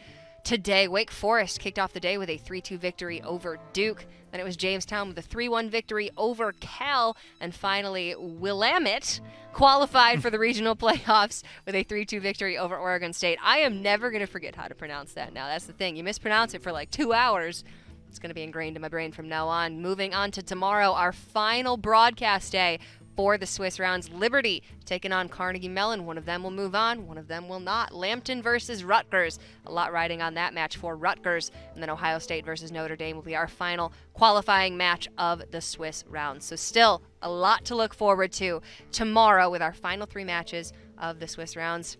today. Wake Forest kicked off the day with a 3-2 victory over Duke. Then it was Jamestown with a 3-1 victory over Cal. And finally, Willamette qualified for the regional playoffs with a 3-2 victory over Oregon State. I am never going to forget how to pronounce that now. That's the thing. You mispronounce it for like 2 hours. It's going to be ingrained in my brain from now on. Moving on to tomorrow, our final broadcast day for the Swiss rounds. Liberty taking on Carnegie Mellon. One of them will move on, one of them will not. Lambton versus Rutgers. A lot riding on that match for Rutgers. And then Ohio State versus Notre Dame will be our final qualifying match of the Swiss rounds. So still a lot to look forward to tomorrow with our final 3 matches of the Swiss rounds.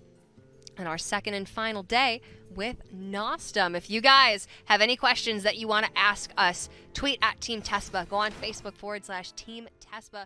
And our second and final day with Nostum. If you guys have any questions that you want to ask us, tweet at Team Tespa. Go on Facebook /Team Tespa.